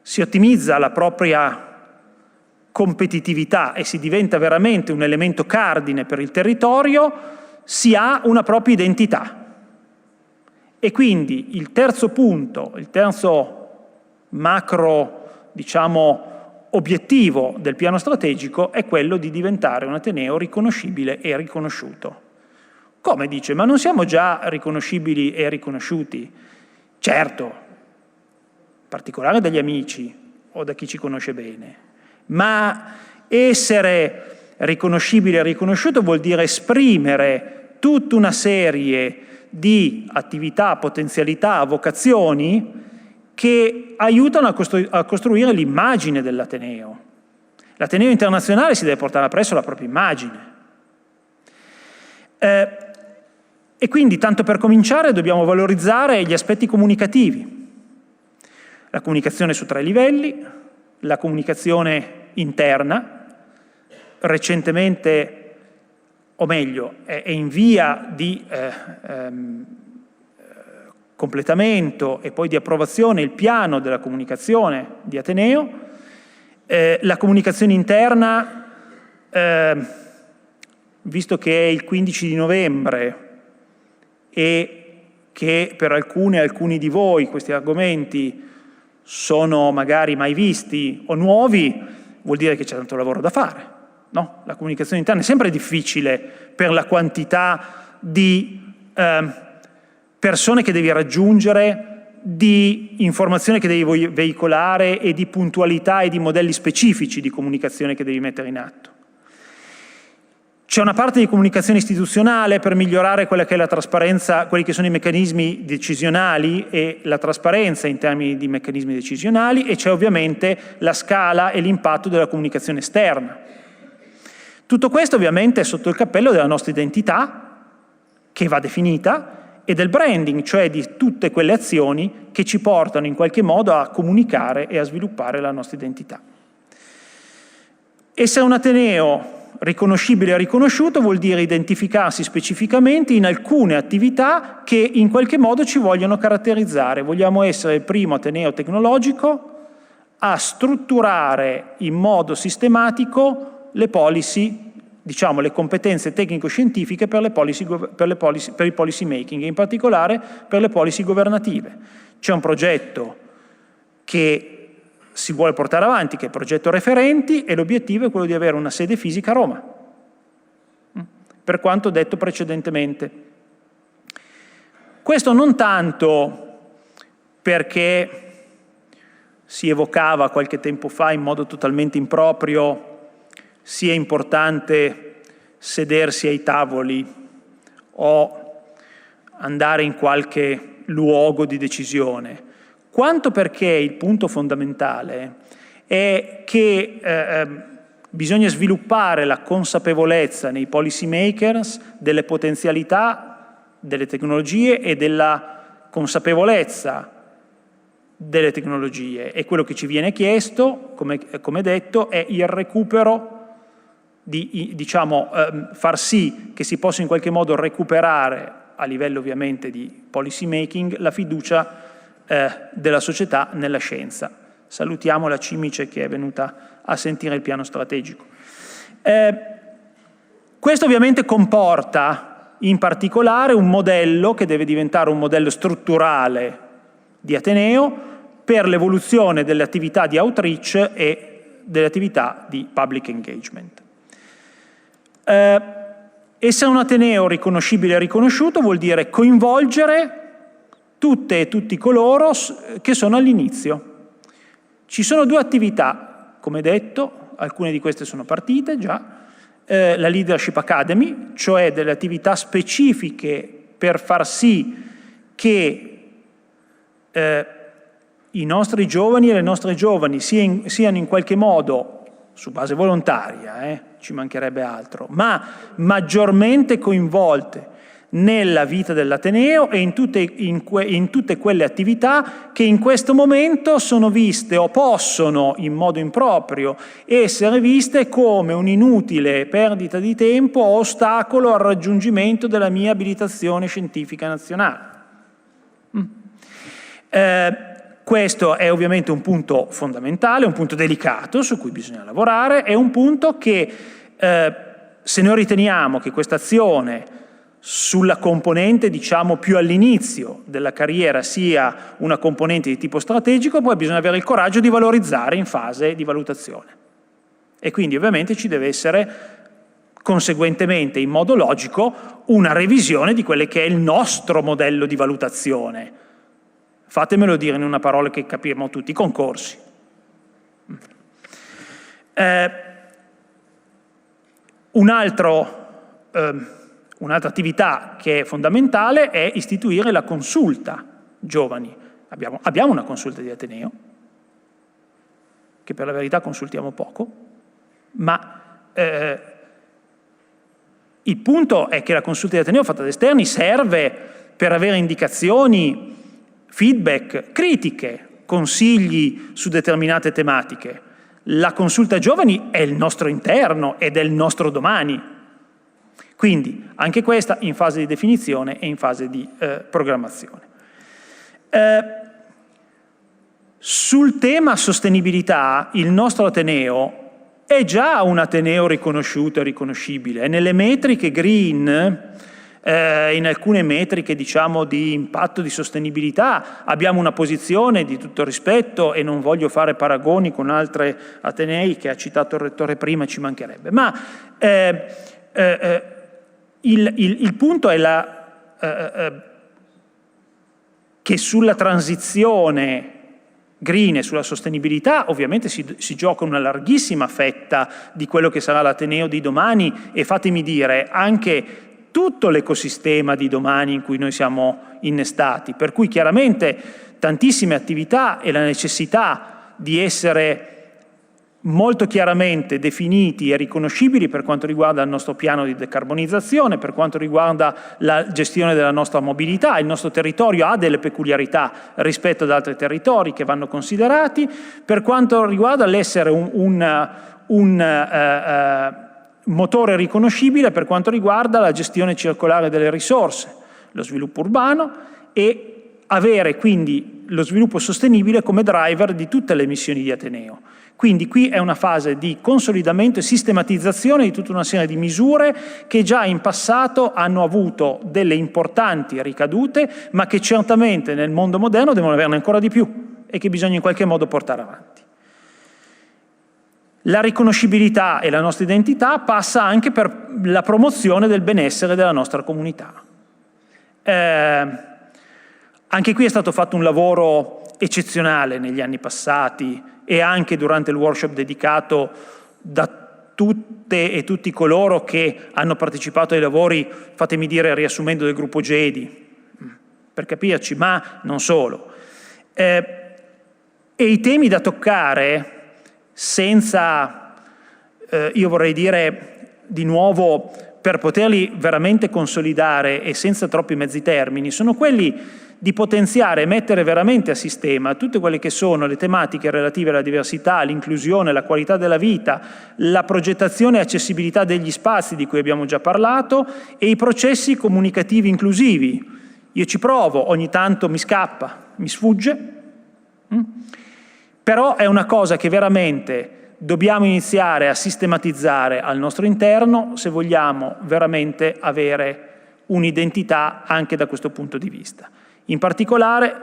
si ottimizza la propria competitività e si diventa veramente un elemento cardine per il territorio, si ha una propria identità. E quindi il terzo punto, il terzo macro, obiettivo del piano strategico è quello di diventare un Ateneo riconoscibile e riconosciuto. Come dice? Ma non siamo già riconoscibili e riconosciuti? Certo, in particolare dagli amici o da chi ci conosce bene. Ma essere riconoscibile e riconosciuto vuol dire esprimere tutta una serie di attività, potenzialità, vocazioni che aiutano a costruire l'immagine dell'Ateneo. L'Ateneo internazionale si deve portare appresso la propria immagine. E quindi, tanto per cominciare, dobbiamo valorizzare gli aspetti comunicativi. La comunicazione su 3 livelli, la comunicazione interna, recentemente, o meglio, è in via di completamento e poi di approvazione il piano della comunicazione di Ateneo. La comunicazione interna, visto che è il 15 di novembre e che per alcuni di voi questi argomenti sono magari mai visti o nuovi, vuol dire che c'è tanto lavoro da fare, no? La comunicazione interna è sempre difficile per la quantità di persone che devi raggiungere, di informazioni che devi veicolare e di puntualità e di modelli specifici di comunicazione che devi mettere in atto. C'è una parte di comunicazione istituzionale per migliorare quella che è la trasparenza, quelli che sono i meccanismi decisionali e la trasparenza in termini di meccanismi decisionali, e c'è ovviamente la scala e l'impatto della comunicazione esterna. Tutto questo ovviamente è sotto il cappello della nostra identità, che va definita, e del branding, cioè di tutte quelle azioni che ci portano in qualche modo a comunicare e a sviluppare la nostra identità. Essere un ateneo riconoscibile e riconosciuto vuol dire identificarsi specificamente in alcune attività che in qualche modo ci vogliono caratterizzare. Vogliamo essere il primo ateneo tecnologico a strutturare in modo sistematico le policy, diciamo le competenze tecnico-scientifiche per il policy making, e in particolare per le policy governative. C'è un progetto che si vuole portare avanti, che è il progetto Referenti, e l'obiettivo è quello di avere una sede fisica a Roma, per quanto detto precedentemente. Questo non tanto perché si evocava qualche tempo fa in modo totalmente improprio sia importante sedersi ai tavoli o andare in qualche luogo di decisione, quanto perché il punto fondamentale è che bisogna sviluppare la consapevolezza nei policy makers delle potenzialità delle tecnologie e della consapevolezza delle tecnologie, e quello che ci viene chiesto, come detto, è il recupero di, far sì che si possa in qualche modo recuperare, a livello ovviamente di policy making, la fiducia della società nella scienza. Salutiamo la Cimice che è venuta a sentire il piano strategico. Questo ovviamente comporta in particolare un modello che deve diventare un modello strutturale di Ateneo per l'evoluzione delle attività di outreach e delle attività di public engagement. Essere un Ateneo riconoscibile e riconosciuto vuol dire coinvolgere tutte e tutti coloro che sono all'inizio. Ci sono due attività, come detto, alcune di queste sono partite già, la Leadership Academy, cioè delle attività specifiche per far sì che i nostri giovani e le nostre giovani siano in qualche modo, su base volontaria, ci mancherebbe altro, ma maggiormente coinvolte nella vita dell'Ateneo e in tutte quelle attività che in questo momento sono viste o possono in modo improprio essere viste come un'inutile perdita di tempo o ostacolo al raggiungimento della mia abilitazione scientifica nazionale. Questo è ovviamente un punto fondamentale, un punto delicato su cui bisogna lavorare, è un punto che se noi riteniamo che questa azione sulla componente, diciamo, più all'inizio della carriera sia una componente di tipo strategico, poi bisogna avere il coraggio di valorizzare in fase di valutazione. E quindi ovviamente ci deve essere conseguentemente, in modo logico, una revisione di quello che è il nostro modello di valutazione. Fatemelo dire in una parola che capiremo tutti: concorsi. Un'altra attività che è fondamentale è istituire la consulta giovani. Abbiamo una consulta di Ateneo, che per la verità consultiamo poco, ma il punto è che la consulta di Ateneo fatta da esterni serve per avere indicazioni, feedback, critiche, consigli su determinate tematiche. La consulta giovani è il nostro interno ed è il nostro domani. Quindi anche questa in fase di definizione e in fase di programmazione. Sul tema sostenibilità il nostro Ateneo è già un Ateneo riconosciuto e riconoscibile. Nelle metriche green, in alcune metriche, diciamo, di impatto di sostenibilità abbiamo una posizione di tutto rispetto, e non voglio fare paragoni con altri Atenei che ha citato il Rettore prima, ci mancherebbe, ma il punto è che sulla transizione green e sulla sostenibilità, ovviamente si gioca una larghissima fetta di quello che sarà l'Ateneo di domani e fatemi dire anche tutto l'ecosistema di domani in cui noi siamo innestati, per cui chiaramente tantissime attività e la necessità di essere molto chiaramente definiti e riconoscibili per quanto riguarda il nostro piano di decarbonizzazione, per quanto riguarda la gestione della nostra mobilità. Il nostro territorio ha delle peculiarità rispetto ad altri territori che vanno considerati, per quanto riguarda l'essere un motore riconoscibile per quanto riguarda la gestione circolare delle risorse, lo sviluppo urbano e avere quindi lo sviluppo sostenibile come driver di tutte le missioni di Ateneo. Quindi qui è una fase di consolidamento e sistematizzazione di tutta una serie di misure che già in passato hanno avuto delle importanti ricadute, ma che certamente nel mondo moderno devono averne ancora di più e che bisogna in qualche modo portare avanti. La riconoscibilità e la nostra identità passa anche per la promozione del benessere della nostra comunità. Anche qui è stato fatto un lavoro eccezionale negli anni passati e anche durante il workshop dedicato da tutte e tutti coloro che hanno partecipato ai lavori, fatemi dire, riassumendo del gruppo GEDI, per capirci, ma non solo. E i temi da toccare, senza, io vorrei dire di nuovo, per poterli veramente consolidare e senza troppi mezzi termini, sono quelli di potenziare e mettere veramente a sistema tutte quelle che sono le tematiche relative alla diversità, l'inclusione, la qualità della vita, la progettazione e accessibilità degli spazi di cui abbiamo già parlato e i processi comunicativi inclusivi. Io ci provo, ogni tanto mi scappa, mi sfugge, però è una cosa che veramente dobbiamo iniziare a sistematizzare al nostro interno se vogliamo veramente avere un'identità anche da questo punto di vista. In particolare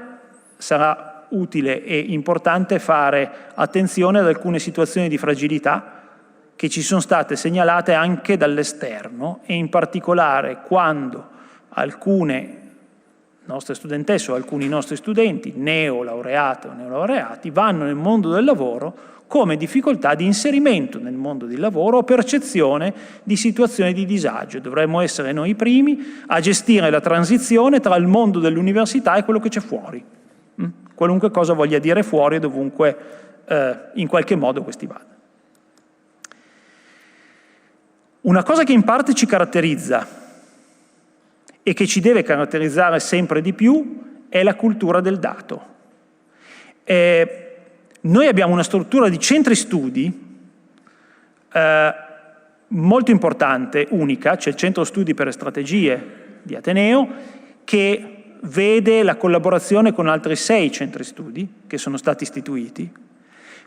sarà utile e importante fare attenzione ad alcune situazioni di fragilità che ci sono state segnalate anche dall'esterno e in particolare quando alcune nostre studentesse o alcuni nostri studenti, neolaureate o neolaureati, vanno nel mondo del lavoro come difficoltà di inserimento nel mondo del lavoro o percezione di situazioni di disagio. Dovremmo essere noi i primi a gestire la transizione tra il mondo dell'università e quello che c'è fuori. Qualunque cosa voglia dire fuori e dovunque in qualche modo questi vadano. Una cosa che in parte ci caratterizza e che ci deve caratterizzare sempre di più è la cultura del dato. Noi abbiamo una struttura di centri studi molto importante, unica, c'è il Centro Studi per le Strategie di Ateneo, che vede la collaborazione con altri 6 centri studi che sono stati istituiti,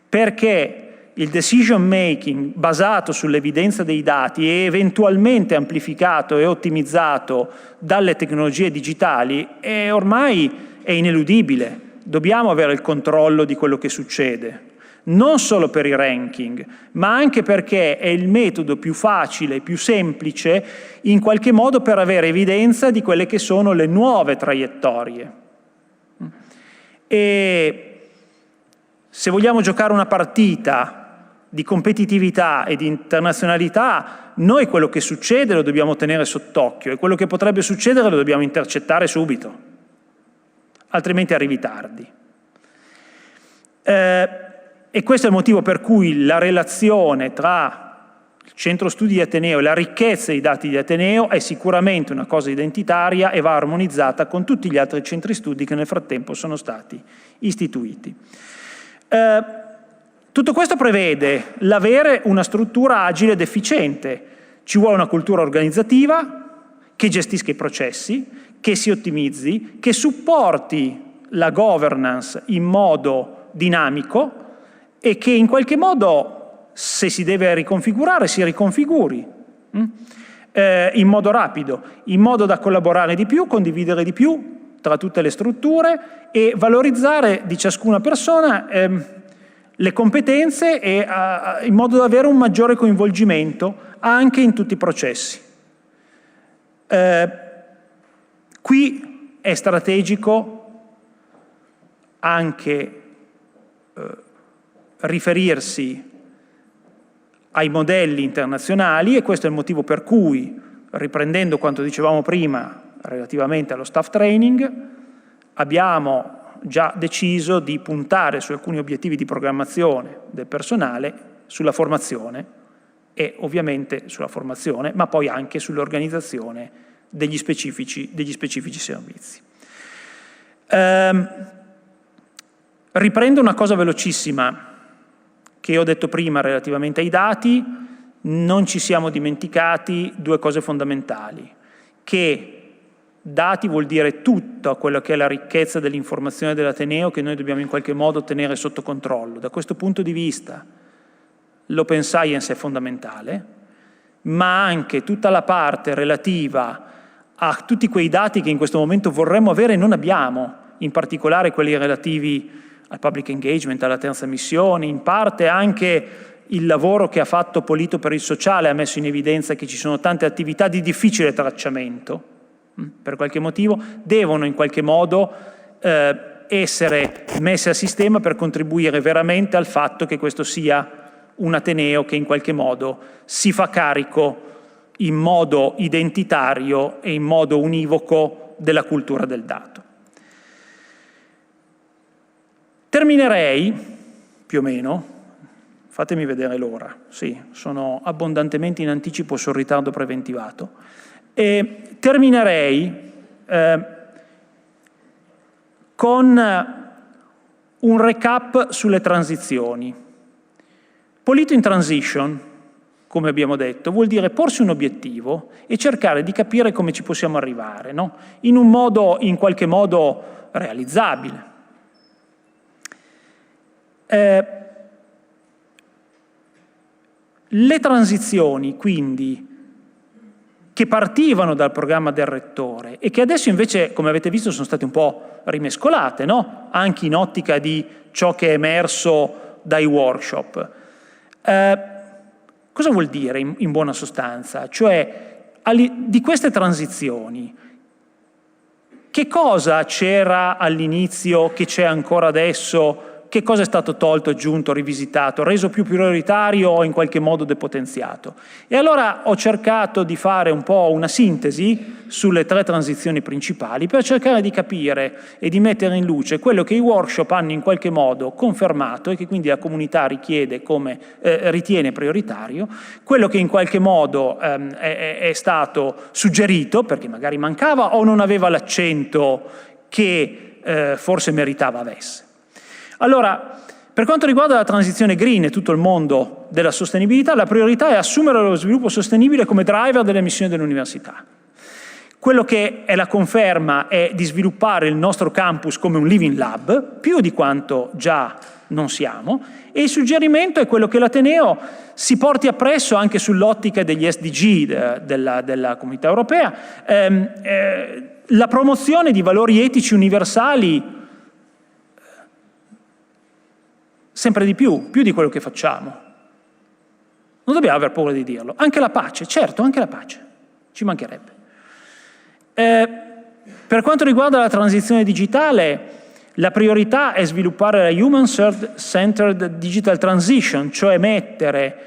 perché il decision making basato sull'evidenza dei dati e eventualmente amplificato e ottimizzato dalle tecnologie digitali ormai è ineludibile. Dobbiamo avere il controllo di quello che succede, non solo per i ranking, ma anche perché è il metodo più facile, più semplice, in qualche modo per avere evidenza di quelle che sono le nuove traiettorie. E se vogliamo giocare una partita di competitività e di internazionalità, noi quello che succede lo dobbiamo tenere sott'occhio e quello che potrebbe succedere lo dobbiamo intercettare subito, altrimenti arrivi tardi. E questo è il motivo per cui la relazione tra il Centro Studi di Ateneo e la ricchezza dei dati di Ateneo è sicuramente una cosa identitaria e va armonizzata con tutti gli altri centri studi che nel frattempo sono stati istituiti. Tutto questo prevede l'avere una struttura agile ed efficiente. Ci vuole una cultura organizzativa che gestisca i processi, che si ottimizzi, che supporti la governance in modo dinamico e che in qualche modo, se si deve riconfigurare, si riconfiguri in modo rapido, in modo da collaborare di più, condividere di più tra tutte le strutture e valorizzare di ciascuna persona le competenze e in modo da avere un maggiore coinvolgimento anche in tutti i processi. Qui è strategico anche riferirsi ai modelli internazionali, e questo è il motivo per cui, riprendendo quanto dicevamo prima relativamente allo staff training, abbiamo già deciso di puntare su alcuni obiettivi di programmazione del personale, sulla formazione e ovviamente sulla formazione, ma poi anche sull'organizzazione degli specifici servizi. Riprendo una cosa velocissima che ho detto prima relativamente ai dati. Non ci siamo dimenticati due cose fondamentali, che dati vuol dire tutta quella che è la ricchezza dell'informazione dell'Ateneo che noi dobbiamo in qualche modo tenere sotto controllo. Da questo punto di vista l'open science è fondamentale, ma anche tutta la parte relativa a tutti quei dati che in questo momento vorremmo avere e non abbiamo, in particolare quelli relativi al public engagement, alla terza missione, in parte anche il lavoro che ha fatto Polito per il sociale ha messo in evidenza che ci sono tante attività di difficile tracciamento, per qualche motivo, devono in qualche modo essere messe a sistema per contribuire veramente al fatto che questo sia un Ateneo che in qualche modo si fa carico in modo identitario e in modo univoco della cultura del dato. Terminerei, più o meno, fatemi vedere l'ora, sì, sono abbondantemente in anticipo sul ritardo preventivato, e terminerei con un recap sulle transizioni. Polito in transition, come abbiamo detto, vuol dire porsi un obiettivo e cercare di capire come ci possiamo arrivare, no? In un modo, in qualche modo, realizzabile. Le transizioni, quindi, che partivano dal programma del rettore e che adesso invece, come avete visto, sono state un po' rimescolate, no? Anche in ottica di ciò che è emerso dai workshop. Cosa vuol dire in buona sostanza? Cioè, di queste transizioni, che cosa c'era all'inizio, che c'è ancora adesso? Che cosa è stato tolto, aggiunto, rivisitato, reso più prioritario o in qualche modo depotenziato? E allora ho cercato di fare un po' una sintesi sulle tre transizioni principali per cercare di capire e di mettere in luce quello che i workshop hanno in qualche modo confermato e che quindi la comunità richiede ritiene prioritario, quello che in qualche modo è stato suggerito perché magari mancava o non aveva l'accento che forse meritava avesse. Allora, per quanto riguarda la transizione green e tutto il mondo della sostenibilità, la priorità è assumere lo sviluppo sostenibile come driver delle missioni dell'università. Quello che è la conferma è di sviluppare il nostro campus come un living lab, più di quanto già non siamo, e il suggerimento è quello che l'Ateneo si porti appresso anche sull'ottica degli SDG della Comunità Europea, la promozione di valori etici universali sempre di più di quello che facciamo. Non dobbiamo aver paura di dirlo. Anche la pace, certo, anche la pace, ci mancherebbe. Per quanto riguarda la transizione digitale, la priorità è sviluppare la Human-Centered Digital Transition, cioè mettere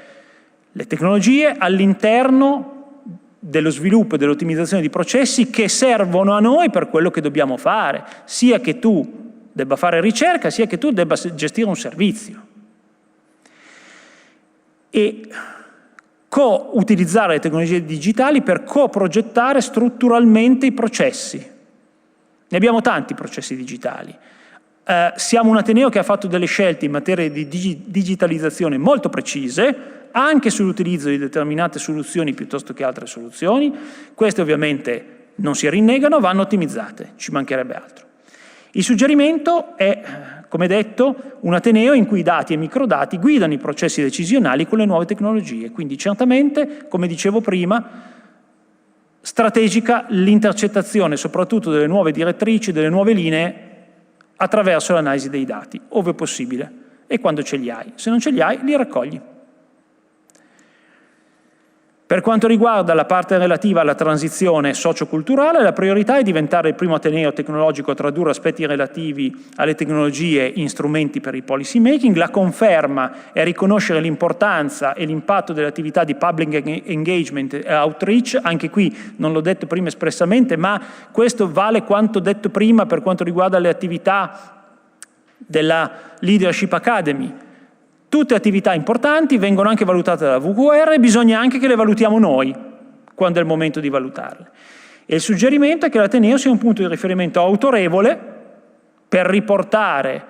le tecnologie all'interno dello sviluppo e dell'ottimizzazione di processi che servono a noi per quello che dobbiamo fare, sia che tu debba fare ricerca, sia che tu debba gestire un servizio. E utilizzare le tecnologie digitali per coprogettare strutturalmente i processi. Ne abbiamo tanti processi digitali. Siamo un Ateneo che ha fatto delle scelte in materia di digitalizzazione molto precise, anche sull'utilizzo di determinate soluzioni piuttosto che altre soluzioni. Queste ovviamente non si rinnegano, vanno ottimizzate, ci mancherebbe altro. Il suggerimento è, come detto, un Ateneo in cui i dati e i microdati guidano i processi decisionali con le nuove tecnologie. Quindi certamente, come dicevo prima, strategica l'intercettazione soprattutto delle nuove direttrici, delle nuove linee attraverso l'analisi dei dati, ove possibile, e quando ce li hai. Se non ce li hai, li raccogli. Per quanto riguarda la parte relativa alla transizione socioculturale, la priorità è diventare il primo ateneo tecnologico a tradurre aspetti relativi alle tecnologie in strumenti per il policy making. La conferma è riconoscere l'importanza e l'impatto delle attività di public engagement e outreach. Anche qui non l'ho detto prima espressamente, ma questo vale quanto detto prima per quanto riguarda le attività della Leadership Academy. Tutte attività importanti, vengono anche valutate dalla VQR e bisogna anche che le valutiamo noi quando è il momento di valutarle. E il suggerimento è che l'Ateneo sia un punto di riferimento autorevole per riportare,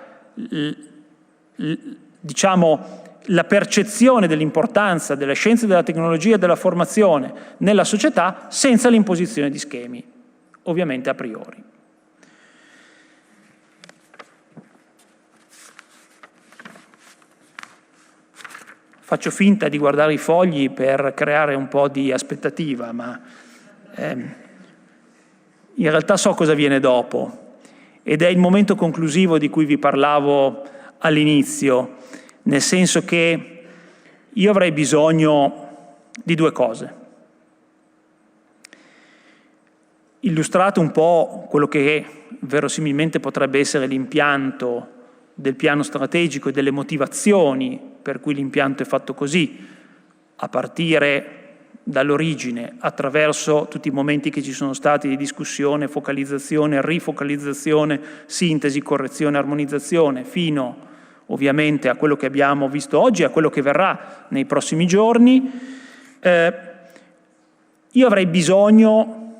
diciamo, la percezione dell'importanza delle scienze della tecnologia e della formazione nella società senza l'imposizione di schemi, ovviamente a priori. Faccio finta di guardare i fogli per creare un po' di aspettativa, ma in realtà so cosa viene dopo ed è il momento conclusivo di cui vi parlavo all'inizio, nel senso che io avrei bisogno di due cose. Illustrato un po' quello che verosimilmente potrebbe essere l'impianto del piano strategico e delle motivazioni per cui l'impianto è fatto così, a partire dall'origine, attraverso tutti i momenti che ci sono stati di discussione, focalizzazione, rifocalizzazione, sintesi, correzione, armonizzazione, fino ovviamente a quello che abbiamo visto oggi e a quello che verrà nei prossimi giorni. Io avrei bisogno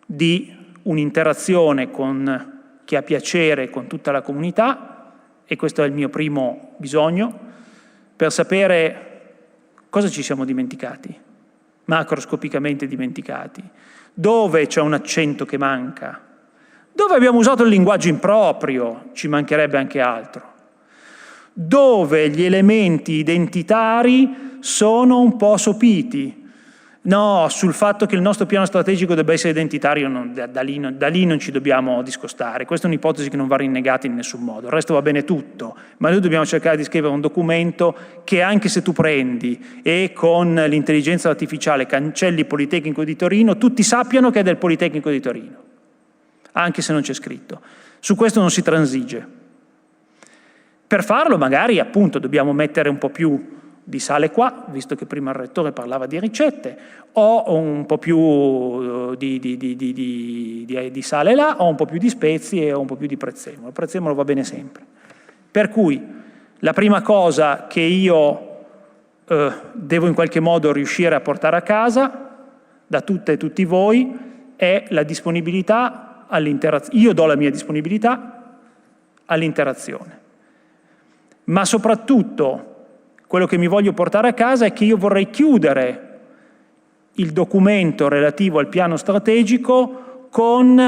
di un'interazione con chi ha piacere con tutta la comunità, e questo è il mio primo bisogno, per sapere cosa ci siamo dimenticati, macroscopicamente dimenticati, dove c'è un accento che manca, dove abbiamo usato il linguaggio improprio, ci mancherebbe anche altro, dove gli elementi identitari sono un po' sopiti. No, sul fatto che il nostro piano strategico debba essere identitario, da lì non ci dobbiamo discostare. Questa è un'ipotesi che non va rinnegata in nessun modo. Il resto va bene tutto, ma noi dobbiamo cercare di scrivere un documento che, anche se tu prendi e con l'intelligenza artificiale cancelli il Politecnico di Torino, tutti sappiano che è del Politecnico di Torino, anche se non c'è scritto. Su questo non si transige. Per farlo magari, appunto, dobbiamo mettere un po' più di sale qua, visto che prima il rettore parlava di ricette, o un po' più di sale là, o un po' più di spezie, o un po' più di prezzemolo. Il prezzemolo va bene sempre. Per cui la prima cosa che io devo in qualche modo riuscire a portare a casa da tutte e tutti voi è la disponibilità all'interazione. Io do la mia disponibilità all'interazione, ma soprattutto quello che mi voglio portare a casa è che io vorrei chiudere il documento relativo al piano strategico con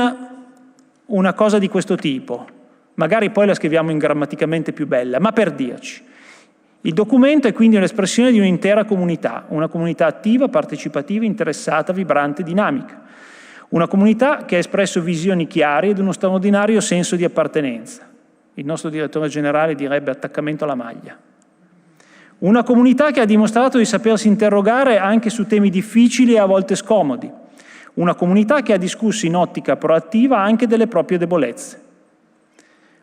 una cosa di questo tipo. Magari poi la scriviamo in grammaticamente più bella, ma per dirci. Il documento è quindi un'espressione di un'intera comunità, una comunità attiva, partecipativa, interessata, vibrante, dinamica. Una comunità che ha espresso visioni chiare ed uno straordinario senso di appartenenza. Il nostro direttore generale direbbe attaccamento alla maglia. Una comunità che ha dimostrato di sapersi interrogare anche su temi difficili e a volte scomodi. Una comunità che ha discusso in ottica proattiva anche delle proprie debolezze.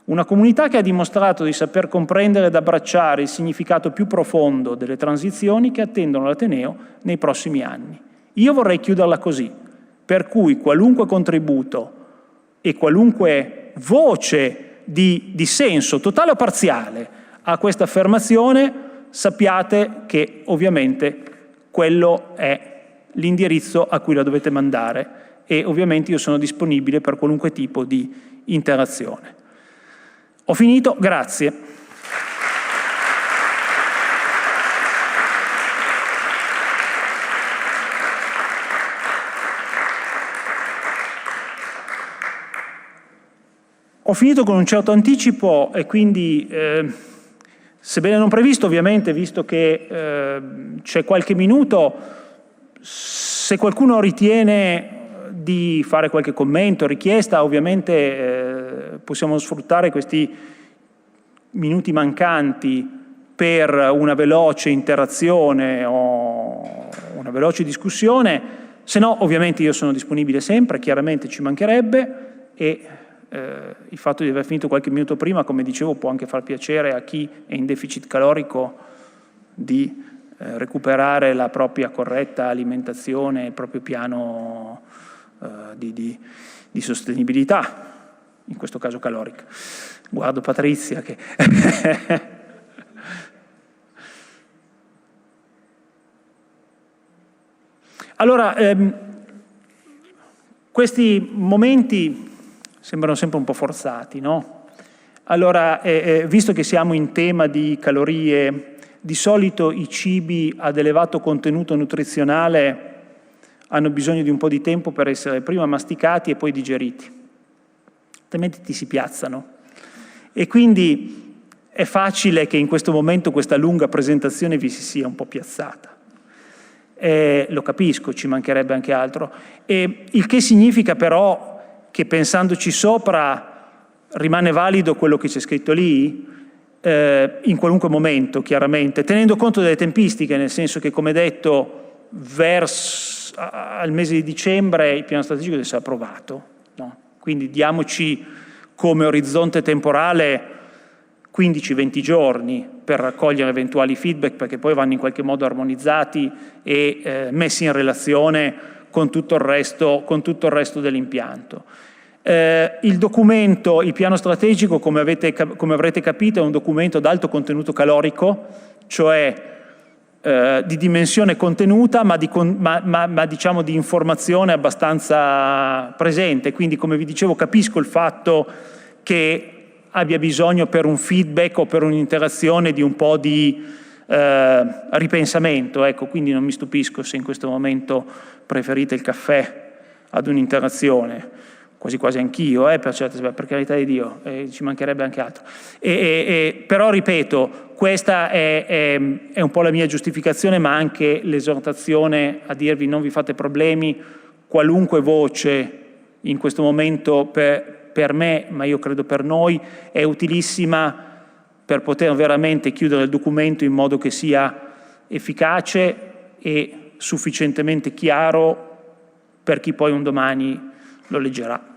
Una comunità che ha dimostrato di saper comprendere ed abbracciare il significato più profondo delle transizioni che attendono l'Ateneo nei prossimi anni. Io vorrei chiuderla così, per cui qualunque contributo e qualunque voce di dissenso, totale o parziale, a questa affermazione, sappiate che ovviamente quello è l'indirizzo a cui la dovete mandare e ovviamente io sono disponibile per qualunque tipo di interazione. Ho finito, grazie. Ho finito con un certo anticipo e quindi sebbene non previsto, ovviamente, visto che c'è qualche minuto, se qualcuno ritiene di fare qualche commento, richiesta, ovviamente possiamo sfruttare questi minuti mancanti per una veloce interazione o una veloce discussione, se no ovviamente io sono disponibile sempre, chiaramente ci mancherebbe, e il fatto di aver finito qualche minuto prima, come dicevo, può anche far piacere a chi è in deficit calorico di recuperare la propria corretta alimentazione, il proprio piano di sostenibilità, in questo caso calorica. Guardo Patrizia che... Allora, questi momenti sembrano sempre un po' forzati, no? Allora, visto che siamo in tema di calorie, di solito i cibi ad elevato contenuto nutrizionale hanno bisogno di un po' di tempo per essere prima masticati e poi digeriti, altrimenti ti si piazzano. E quindi è facile che in questo momento questa lunga presentazione vi si sia un po' piazzata. Lo capisco, ci mancherebbe anche altro. Il che significa però che pensandoci sopra rimane valido quello che c'è scritto lì, in qualunque momento, chiaramente, tenendo conto delle tempistiche, nel senso che, come detto, al mese di dicembre il piano strategico deve essere approvato, no? Quindi diamoci come orizzonte temporale 15-20 giorni per raccogliere eventuali feedback, perché poi vanno in qualche modo armonizzati e messi in relazione con tutto il resto dell'impianto. Il documento, il piano strategico, come avrete capito, è un documento ad alto contenuto calorico, cioè di dimensione contenuta, ma diciamo di informazione abbastanza presente. Quindi, come vi dicevo, capisco il fatto che abbia bisogno per un feedback o per un'interazione di un po' di ripensamento, ecco, quindi non mi stupisco se in questo momento preferite il caffè ad un'interazione, quasi quasi anch'io, per carità di Dio, ci mancherebbe anche altro. Però ripeto, questa è un po' la mia giustificazione, ma anche l'esortazione a dirvi non vi fate problemi, qualunque voce in questo momento per me, ma io credo per noi, è utilissima per poter veramente chiudere il documento in modo che sia efficace e sufficientemente chiaro per chi poi un domani lo leggerà.